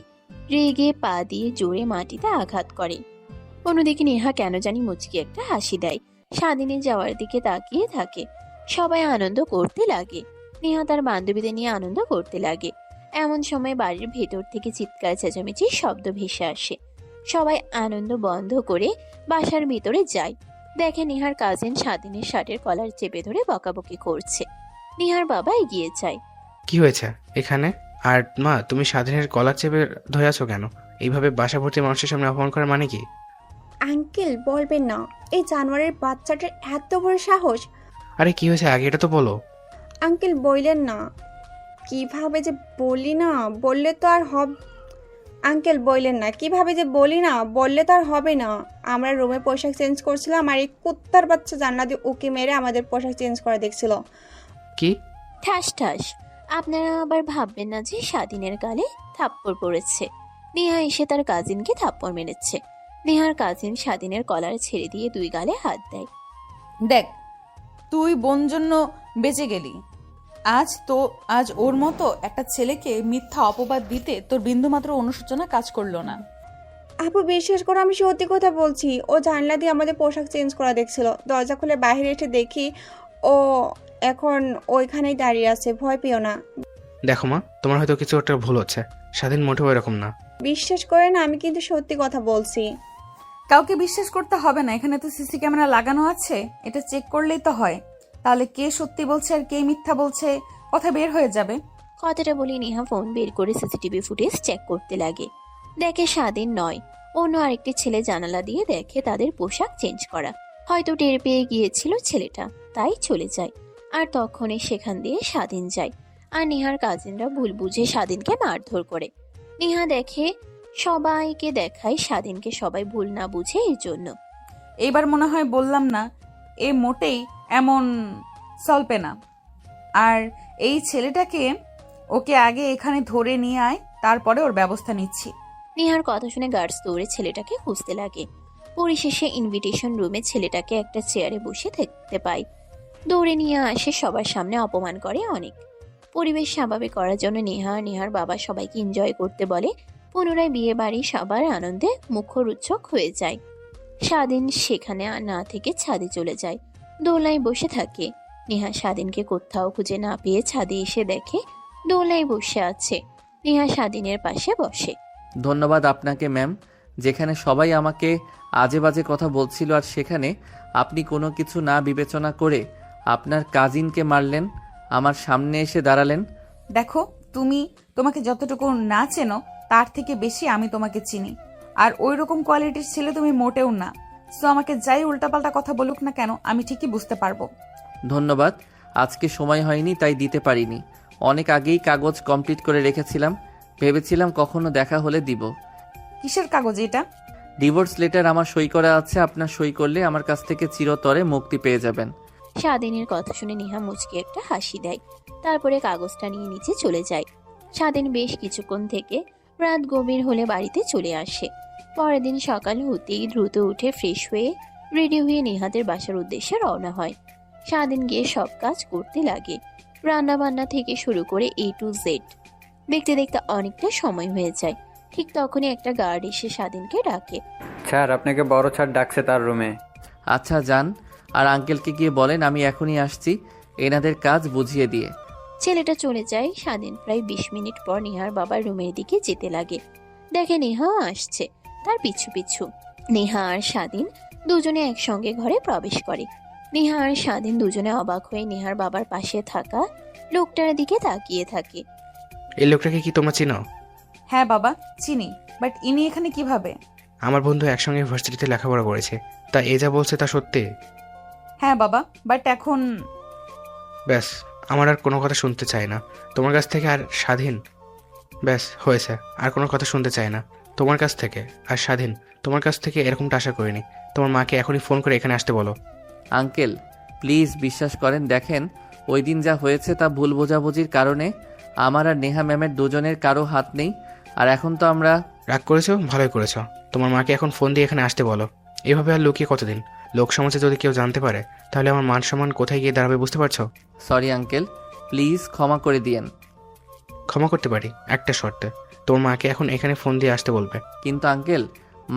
রেগে পা দিয়ে জোরে মাটিতে আঘাত করে। অন্যদিকে নেহা কেন জানি মুচকি একটা হাসি দেয়। স্বাধীনের যাওয়ার দিকে তাকিয়ে থাকে। সবাই আনন্দ করতে লাগে। নেহা তার বান্ধবীদের নিয়ে আনন্দ করতে লাগে। এমন সময় বাড়ির ভেতর থেকে চিৎকার চেঁচামেচির শব্দ ভেসে আসে। সবাই আনন্দ বন্ধ করে বাসার ভিতরে যায়। দেখে নেহার কাজিন স্বাধীনের শার্টের কলার চেপে ধরে বকাবকি করছে। নেহার বাবা এগিয়ে যায়। কি হয়েছে এখানে? আর মা, তুমি স্বাধীনের কলার চেপে ধরে আছো কেন? এইভাবে বাসা ভর্তি মানুষের সামনে অপমান করার মানে কি? আঙ্কেল বলবেন না, এই জানোয়ারের বাচ্চাটার এত বড় সাহস। আরে কি হয়েছে আগে এটা তো বলো। আঙ্কেল বললেন না, কিভাবে যে বলি না, বললে তো আর আঙ্কেল বললেন না, কিভাবে যে বলি না, বললে তো আর হবে না। আমরা রুমে পোশাক চেঞ্জ করছিলাম আর এই কুত্তার বাচ্চা জানলা দিয়ে উকি মেরে আমাদের পোশাক চেঞ্জ করে দেখছিল। কি? ঠাস ঠাস। আপনারা আবার ভাববেন না যে স্বাধীনের গালে থাপ্পড় পড়েছে। নেহা এসে তার কাজিনকে থাপ্পড় মেরেছে। নেহার কাজিন স্বাধীনের কলার ছেড়ে দিয়ে দুই গালে হাত দেয়। দেখ, তুই বোন জন্য বেঁচে গেলি। আজ ওর মতো একটা ছেলেকে মিথ্যা অপবাদ দিতে তোর বিন্দুমাত্র অনুশোচনা কাজ করলো না। আপু বিশ্বাস করো, আমি সত্যি কথা বলছি। ও জানলা দিয়ে আমাদের পোশাক চেঞ্জ করা দেখছিল। দরজা খুলে বাইরে এসে দেখি ও এখন ওইখানেই দাঁড়িয়ে আছে। ভয় পেও না। দেখো মা, তোমার হয়তো কিছু একটা ভুল হচ্ছে। স্বাধীন মোটেও এরকম না। বিশ্বাস করে না, আমি কিন্তু সত্যি কথা বলছি। কাউকে বিশ্বাস করতে হবে না, এখানে তো সিসি ক্যামেরা লাগানো আছে, এটা চেক করলেই তো হয়। তাহলে কে সত্যি বলছে আর কে মিথ্যা বলছে কথা বের হয়ে যাবে। কথাটা বলি নেহা ফোন বের করে সিসিটিভি ফুটেজ চেক করতে লাগে। দেখে স্বাধীন নয়, অন্য আরেকটি ছেলে জানালা দিয়ে দেখে তাদের পোশাক চেঞ্জ করা। হয়তো টের পেয়ে গিয়েছিল ছেলেটা, তাই চলে যায়। আর তখনই সেখান দিয়ে স্বাধীন যায়। আর নেহার কাজিনরা ভুল বুঝে স্বাধীনকে মারধর করে। নেহা দেখে সবাইকে দেখায় স্বাধীনকে সবাই ভুল না বুঝে এর জন্য। এইবার মনে হয় বললাম না, এ মোটেই এমন চলবে না। আর এই ছেলেটাকে ওকে আগে এখানে ধরে নিয়ে আয়, তারপরে ওর ব্যবস্থা নিচ্ছি। নেহার কথা শুনে গার্ডস দৌড়ে ছেলেটাকে খুঁজতে লাগে। পরিশেষে ইনভিটেশন রুমে ছেলেটাকে একটা চেয়ারে বসে থাকতে পায়। দৌড়ে নিয়ে আসে, সবার সামনে অপমান করে অনেক। পরিবেশ স্বাভাবিক করার জন্য নেহা আর নেহার বাবা সবাইকে এনজয় করতে বলে। পুনরায় বিয়ে বাড়ি সবার আনন্দে মুখরোচক হয়ে যায়। স্বাধীন সেখানে আর না থেকে ছাদে চলে যায়। দোলনায় বসে থাকে। নেহা স্বাধীনকে কোথাও খুঁজে না পেয়ে ছাদে এসে দেখে দোলনায় বসে আছে। নেহা স্বাধীনের পাশে বসে। ধন্যবাদ আপনাকে ম্যাম, যেখানে সবাই আমাকে আজে বাজে কথা বলছিল আর সেখানে আপনি কোনো কিছু না বিবেচনা করে আপনার কাজিনকে মারলেন, আমার সামনে এসে দাঁড়ালেন। দেখো, তোমাকে যতটুকু না চেনো তার থেকে বেশি আমি তোমাকে চিনি। আর ওই রকম কোয়ালিটির ছেলে তুমি মোটেও না। সো আমাকে যাই উল্টাপাল্টা কথা বলুক না কেন, আমি ঠিকই বুঝতে পারবো। ধন্যবাদ, আজকে সময় হয়নি তাই দিতে পারিনি। অনেক আগেই কাগজ কমপ্লিট করে রেখেছিলাম, ভেবেছিলাম কখনো দেখা হলে দিব। কিসের কাগজ এটা? ডিভোর্স লেটার আমার সই করা আছে, আপনার সই করলে আমার কাছ থেকে চিরতরে মুক্তি পেয়ে যাবেন। স্বাধীনের কথা শুনে নেহা মুচকি একটা হাসি দেয়। তারপরে কাগজটা নিয়ে নিচে চলে যায়। স্বাধীন বেশ কিছুক্ষণ থেকে রাত গভীর হলে বাড়িতে চলে আসে। পরের দিন সকাল হতেই দ্রুত উঠে ফ্রেশ হয়ে রেডি হয়ে নেহাদের বাসার উদ্দেশ্যে রওনা হয়। স্বাধীন গিয়ে সব কাজ করতে লাগে, রান্না বান্না থেকে শুরু করে A to Z। দেখতে দেখতে অনেকটা সময় হয়ে যায়। ঠিক তখনই একটা গার্ড এসে স্বাধীনকে ডাকে। স্যার, আপনাকে বড় স্যার ডাকছে তার রুমে। আচ্ছা যান, আর আঙ্কেলকে গিয়ে বলেন আমি এখনই আসছি, এনাদের কাজ বুঝিয়ে দিয়ে। ছেলেটা চলে যায়। স্বাধীন প্রায় 20 মিনিট পর নেহার বাবার রুমের দিকে যেতে লাগে। দেখে নেহা আসছে তার পিছু পিছু। নেহা আর স্বাধীন দুজনে একসঙ্গে ঘরে প্রবেশ করে। নেহা আর স্বাধীন দুজনে অবাক হয়ে নেহার বাবার পাশে থাকা লোকটার দিকে তাকিয়ে থাকে। এই লোকটাকে কি তোমরা চিনো? হ্যাঁ বাবা, চিনি, বাট ইনি এখানে কিভাবে? আমার বন্ধু একসঙ্গে ইউনিভার্সিটিতে লেখাপড়া করেছে, তা এ যা বলছে তা সত্যি? হ্যাঁ বাবা, বাট এখন ব্যাস, আমার আর কোনো কথা শুনতে চাই না তোমার কাছ থেকে। আর স্বাধীন, ব্যাস হয়েছে, আর কোনো কথা শুনতে চাই না তোমার কাছ থেকে। আর স্বাধীন, তোমার কাছ থেকে এরকমটা আশা করিনি। তোমার মাকে এখনই ফোন করে এখানে আসতে বলো। আঙ্কেল প্লিজ বিশ্বাস করেন, দেখেন ওই দিন যা হয়েছে তা ভুল বোঝাবুঝির কারণে আমার আর নেহা ম্যামের দুজনের কারো হাত নেই। আর এখন তো আমরা রাগ করেছো, ভালোই করেছো। তোমার মাকে এখন ফোন দিয়ে এখানে আসতে বলো। এভাবে আর লুকিয়ে কতদিন? লোক সমাজে যদি কেউ জানতে পারে তাহলে আমার মান সম্মান কোথায় গিয়ে দাঁড়াবে বুঝতে পারছো? সরি আঙ্কেল, প্লিজ ক্ষমা করে দিয়েন। ক্ষমা করতে পারি একটা শর্তে, তোর মাকে এখন এখানে ফোন দিয়ে আসতে বলবে। কিন্তু আঙ্কেল,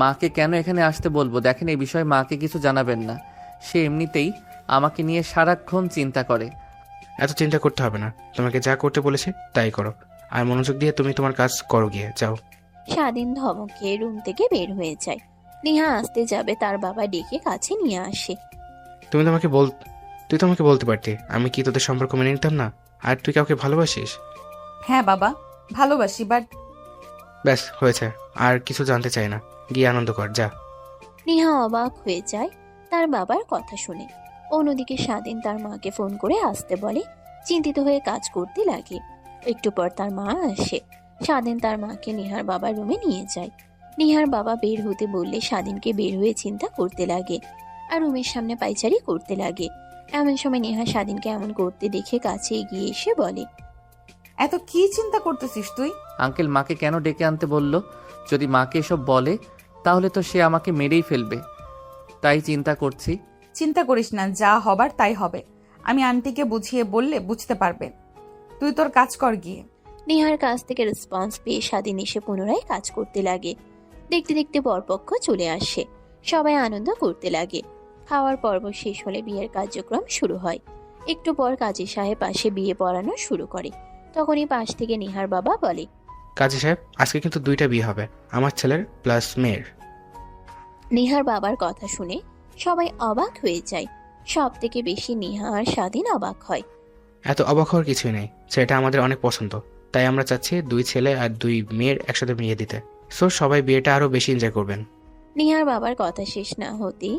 মাকে কেন এখানে আসতে বলবো? দেখেন, এই বিষয়ে মাকে কিছু জানাবেন না। সে এমনিতেই আমাকে নিয়ে সারাক্ষণ চিন্তা করে। এত চিন্তা করতে হবে না, তোমাকে যা করতে বলেছে তাই করো, আর মনোযোগ দিয়ে তুমি তোমার কাজ করো, গিয়ে যাও। স্বাধীন ধমকে রুম থেকে বের হয়ে যায়। নেহা আসতে যাবে, তার বাবা ডেকে কাছে নিয়ে আসে। তুই তো আমাকে বলতে পারতি, আমি কি তোদের সম্পর্ক মেনে নিতাম না? আর তুই কাউকে ভালোবাসিস? হ্যাঁ বাবা, ভালোবাসি, বাট ব্যাস হয়েছে, আর কিছু জানতে চাই না, গিয়ে আনন্দ কর, যা। নেহা অবাক হয়ে যায় তার বাবার কথা শুনে। অন্যদিকে স্বাধীন তার মাকে ফোন করে আসতে বলে। চিন্তিত হয়ে কাজ করতে লাগে। একটু পর তার মা আসে। স্বাধীন তার মাকে নেহার বাবার রুমে নিয়ে যায়। নেহার বাবা বের হতে বললে স্বাধীনকে বের হয়ে চিন্তা করতে লাগে আর রুমের সামনে পায়চারি করতে লাগে। এমন সময় নেহা স্বাধীনকে এমন করতে দেখে কাছে এগিয়ে এসে বলে, এত কি চিন্তা করতেছিস তুই? আঙ্কেল মাকে কেন ডেকে আনতে বলল? যদি মাকে এসব বলে তাহলে তো সে আমাকে মেরেই ফেলবে, তাই চিন্তা করছি। চিন্তা করিস না, যা হবার তাই হবে। আমি আন্টিকে বুঝিয়ে বললে বুঝতে পারবে। তুই তোর কাজ কর গিয়ে। নেহার কাছ থেকে রেসপন্স পেয়ে স্বাধীন এসে পুনরায় কাজ করতে লাগে। দেখতে দেখতে বরপক্ষ চলে আসে। সবাই আনন্দ করতে লাগে। খাওয়ার পর্ব শেষ হলে বিয়ের কার্যক্রম শুরু হয়। একটু পর কাজী সাহেব পাশে বিয়ে পড়ানো শুরু করে। তখনই পাশ থেকে নেহার বাবা বলে, কাজী সাহেব, আজকে কিন্তু 2টা বিয়ে হবে, আমার ছেলের প্লাস মেয়ের। নেহার বাবার কথা শুনে সবাই অবাক হয়ে যায়। সব থেকে বেশি নেহা আর স্বাধীন অবাক হয়। এত অবাক হওয়ার কিছুই নেই, সেটা আমাদের অনেক পছন্দ, তাই আমরা চাচ্ছি 2 ছেলে আর 2 মেয়ের একসাথে বিয়ে দিতে। সো সবাই বিয়েটা আরো বেশি এনজয় করবেন। নেহার বাবার কথা শেষ না হতেই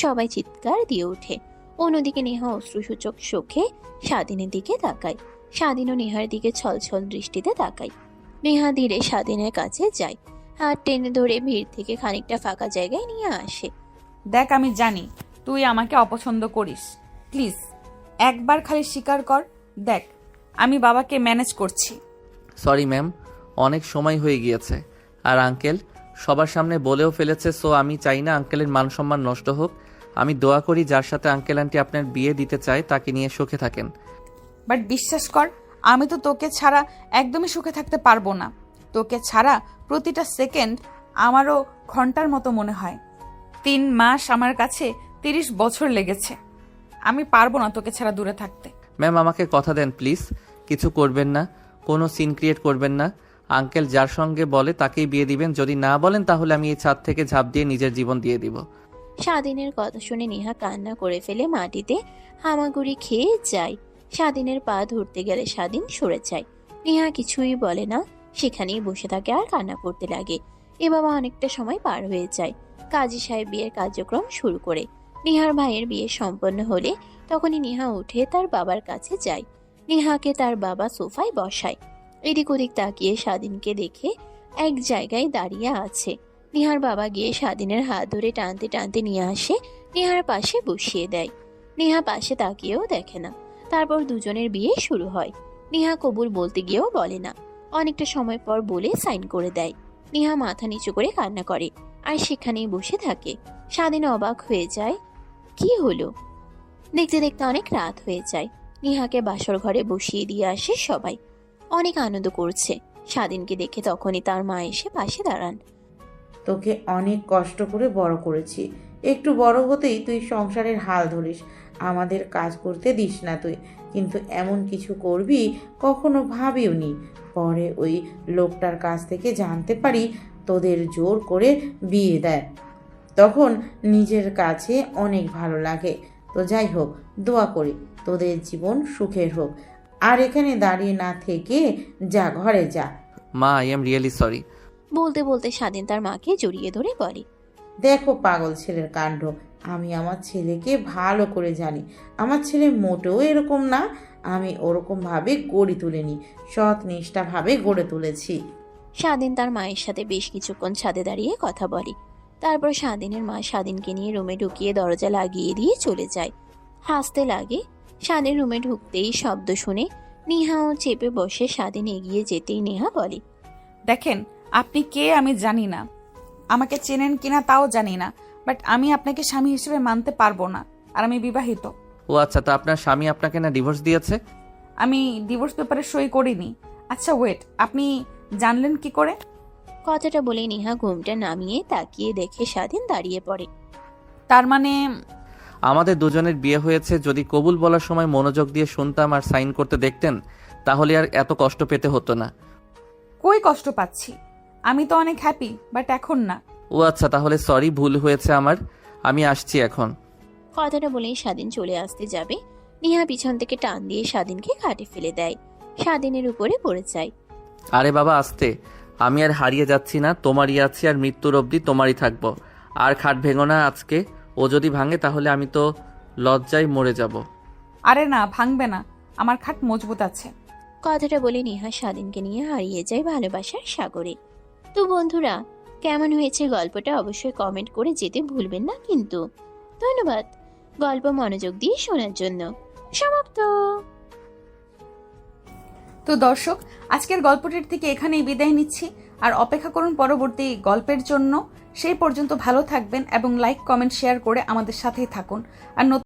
সবাই চিৎকার দিয়ে ওঠে। অন্যদিকে নেহা অশ্রুসূচক চোখে স্বাধীনের দিকে তাকায়। স্বাধীনও নেহার দিকে ছলছল দৃষ্টিতে তাকায়। নেহা ধীরে স্বাধীনের কাছে যায়। হাত টেনে ধরে ভিড় থেকে খানিকটা ফাঁকা জায়গায় নিয়ে আসে। দেখ, আমি জানি তুই আমাকে অপছন্দ করিস। প্লিজ একবার খালি স্বীকার কর। দেখ, আমি বাবাকে ম্যানেজ করছি। সরি ম্যাম, অনেক সময় হয়ে গিয়েছে। আর আঙ্কেল সবার সামনে বলেও ফেলেছে, সো আমি চাই না আঙ্কেলের মান সম্মান নষ্ট হোক। আমি দোয়া করি যার সাথে আঙ্কেল আন্টি আপনার বিয়ে দিতে চায় তাকে নিয়ে সুখে থাকেন। বাট বিশ্বাস কর, আমি তো তোকে ছাড়া একদমই সুখে থাকতে পারবো না। তোকে ছাড়া প্রতিটা সেকেন্ড আমারও ঘন্টার মতো মনে হয়। 3 মাস আমার কাছে 30 বছর লেগেছে। আমি পারবো না তোকে ছাড়া দূরে থাকতে। ম্যাম আমাকে কথা দেন প্লিজ, কিছু করবেন না, কোনো সিন ক্রিয়েট করবেন না। আঙ্কেল যার সঙ্গে বলে তাকেই বিয়ে দিবেন, যদি না বলেন তাহলে আমি এই ছাদ থেকে ঝাঁপ দিয়ে নিজের জীবন দিয়ে দিব। স্বাধীনের কথা শুনে নেহা কান্না করে ফেলে মাটিতে হামাগুড়ি খেয়ে যায়। স্বাধীনের পা ধরতে গেলে স্বাধীন সরে যায়। নেহা কিছুই বলে না, সেখানেই বসে থাকে আর কান্না করতে লাগে। এভাবে অনেকটা সময় পার হয়ে যায়। কাজী সাহেব বিয়ের কার্যক্রম শুরু করে। নেহার ভাইয়ের বিয়ে সম্পন্ন হলে তখনই নেহা উঠে তার বাবার কাছে যায়। নেহাকে তার বাবা সোফায় বসায়। এদিক ওদিক তাকিয়ে স্বাধীনকে দেখে এক জায়গায় দাঁড়িয়ে আছে। নেহার বাবা গিয়ে স্বাধীনের হাত ধরে টানতে টানতে নিয়ে আসে, নেহার পাশে বসিয়ে দেয়। নেহা পাশে তাকিয়েও দেখে না। তারপর দুজনের বিয়ে শুরু হয়। নেহা কবুল বলতে গিয়েও বলে না। অনেকটা সময় পর বলে সাইন করে দেয়। নেহা মাথা নিচু করে কান্না করে আর সেখানেই বসে থাকে। স্বাধীন অবাক হয়ে যায়, কি হলো? দেখতে দেখতে অনেক রাত হয়ে যায়। নেহাকে বাসর ঘরে বসিয়ে দিয়ে আসে সবাই। অনেক আনন্দ করছে। স্বাধীনকে দেখে তখনই তার মা এসে পাশে দাঁড়ান। তোকে অনেক কষ্ট করে বড় করেছি, একটু বড় হতেই তুই সংসারের হাল ধরিস, আমাদের কাজ করতে দিস না তুই, কিন্তু এমন কিছু করবি কখনো ভাবিওনি। পরে ওই লোকটার কাছ থেকে জানতে পারি তোদের জোর করে বিয়ে দেয়, তখন নিজের কাছে অনেক ভালো লাগে। তো যাই হোক, দোয়া করি তোদের জীবন সুখের হোক, আর এখানে দাঁড়িয়ে না থেকে যা, ঘরে যা। মা, আই এম রিয়েলি সরি। বলতে বলতে স্বাধীন তার মাকে জড়িয়ে ধরে বলে, দেখো পাগল ছেলের কাণ্ড, আমি আমার ছেলেকে ভালো করে জানি। আমার ছেলে মোটেও এরকম না, আমি ওরকমভাবে গড়ে তুলিনি, সৎ নিষ্ঠাভাবে গড়ে তুলেছি। স্বাধীন তার মায়ের সাথে বেশ কিছুক্ষণ ছাদে দাঁড়িয়ে কথা বলে। তারপর স্বাধীনের মা স্বাধীনকে নিয়ে রুমে ঢুকিয়ে দরজা লাগিয়ে দিয়ে চলে যায়। হাসতে লাগে। স্বাধীন রুমে ঢুকতেই শব্দ শুনে নেহাও চেপে বসে স্বাধীন এগিয়ে যেতেই নেহা বলে, দেখেন, আপনি কে আমি জানি না, আমাকে চেনেন কিনা তাও জানি না, বাট আমি আপনাকে স্বামী হিসেবে মানতে পারবো না, আর আমি বিবাহিত। ও আচ্ছা, তা আপনার স্বামী আপনাকে না ডিভোর্স দিয়েছে? আমি ডিভোর্স পেপারে সই করিনি। আচ্ছা ওয়েট, আপনি জানলেন কি করে? কথাটা বলে নেহা ঘুমটা নামিয়ে তাকিয়ে দেখে স্বাধীন দাঁড়িয়ে পড়ে। তার মানে আমাদের দুজনের বিয়ে হয়েছে। যদি কবুল বলার সময় মনোযোগ দিয়ে শুনতাম আর সাইন করতে দেখতেন, তাহলে আর এত কষ্ট পেতে হতো না। কই কষ্ট পাচ্ছি? আমি তো অনেক হ্যাপি, বাট এখন না। ও আচ্ছা, তাহলে সরি, ভুল হয়েছে আমার। আমি আসছি এখন। কথাটা বলেই স্বাধীন চলে আসতে যাবে, নেহা পিছন থেকে টান দিয়ে স্বাধীনকে খাটে ফেলে দেয়। স্বাধীনের উপরে পড়ে যায়। আরে বাবা আস্তে, আমি আর হারিয়ে যাচ্ছি না, তোমারই আছি আর মৃত্যুর অবধি তোমারই থাকবো। আর খাট ভেঙো না আজকে। ও যদি ভাঙে তাহলে আমি তো লজ্জায় মরে যাব। আরে না, ভাঙবে না, আমার খাট মজবুত আছে। কথাটা বলে নেহা স্বাধীনকে নিয়ে হারিয়ে যায় ভালোবাসার সাগরে। তো বন্ধুরা, কেমন হয়েছে গল্পটা অবশ্যই কমেন্ট করে যেতে ভুলবেন না কিন্তু। ধন্যবাদ গল্প মনোযোগ দিয়ে শোনার জন্য। সমাপ্ত। তো দর্শক, আজকের গল্পটির থেকে এখানেই বিদায় নিচ্ছি, আর অপেক্ষা করুন পরবর্তী গল্পের জন্য। সেই পর্যন্ত ভালো থাকবেন এবং লাইক, কমেন্ট, শেয়ার করে আমাদের সাথেই থাকুন। আর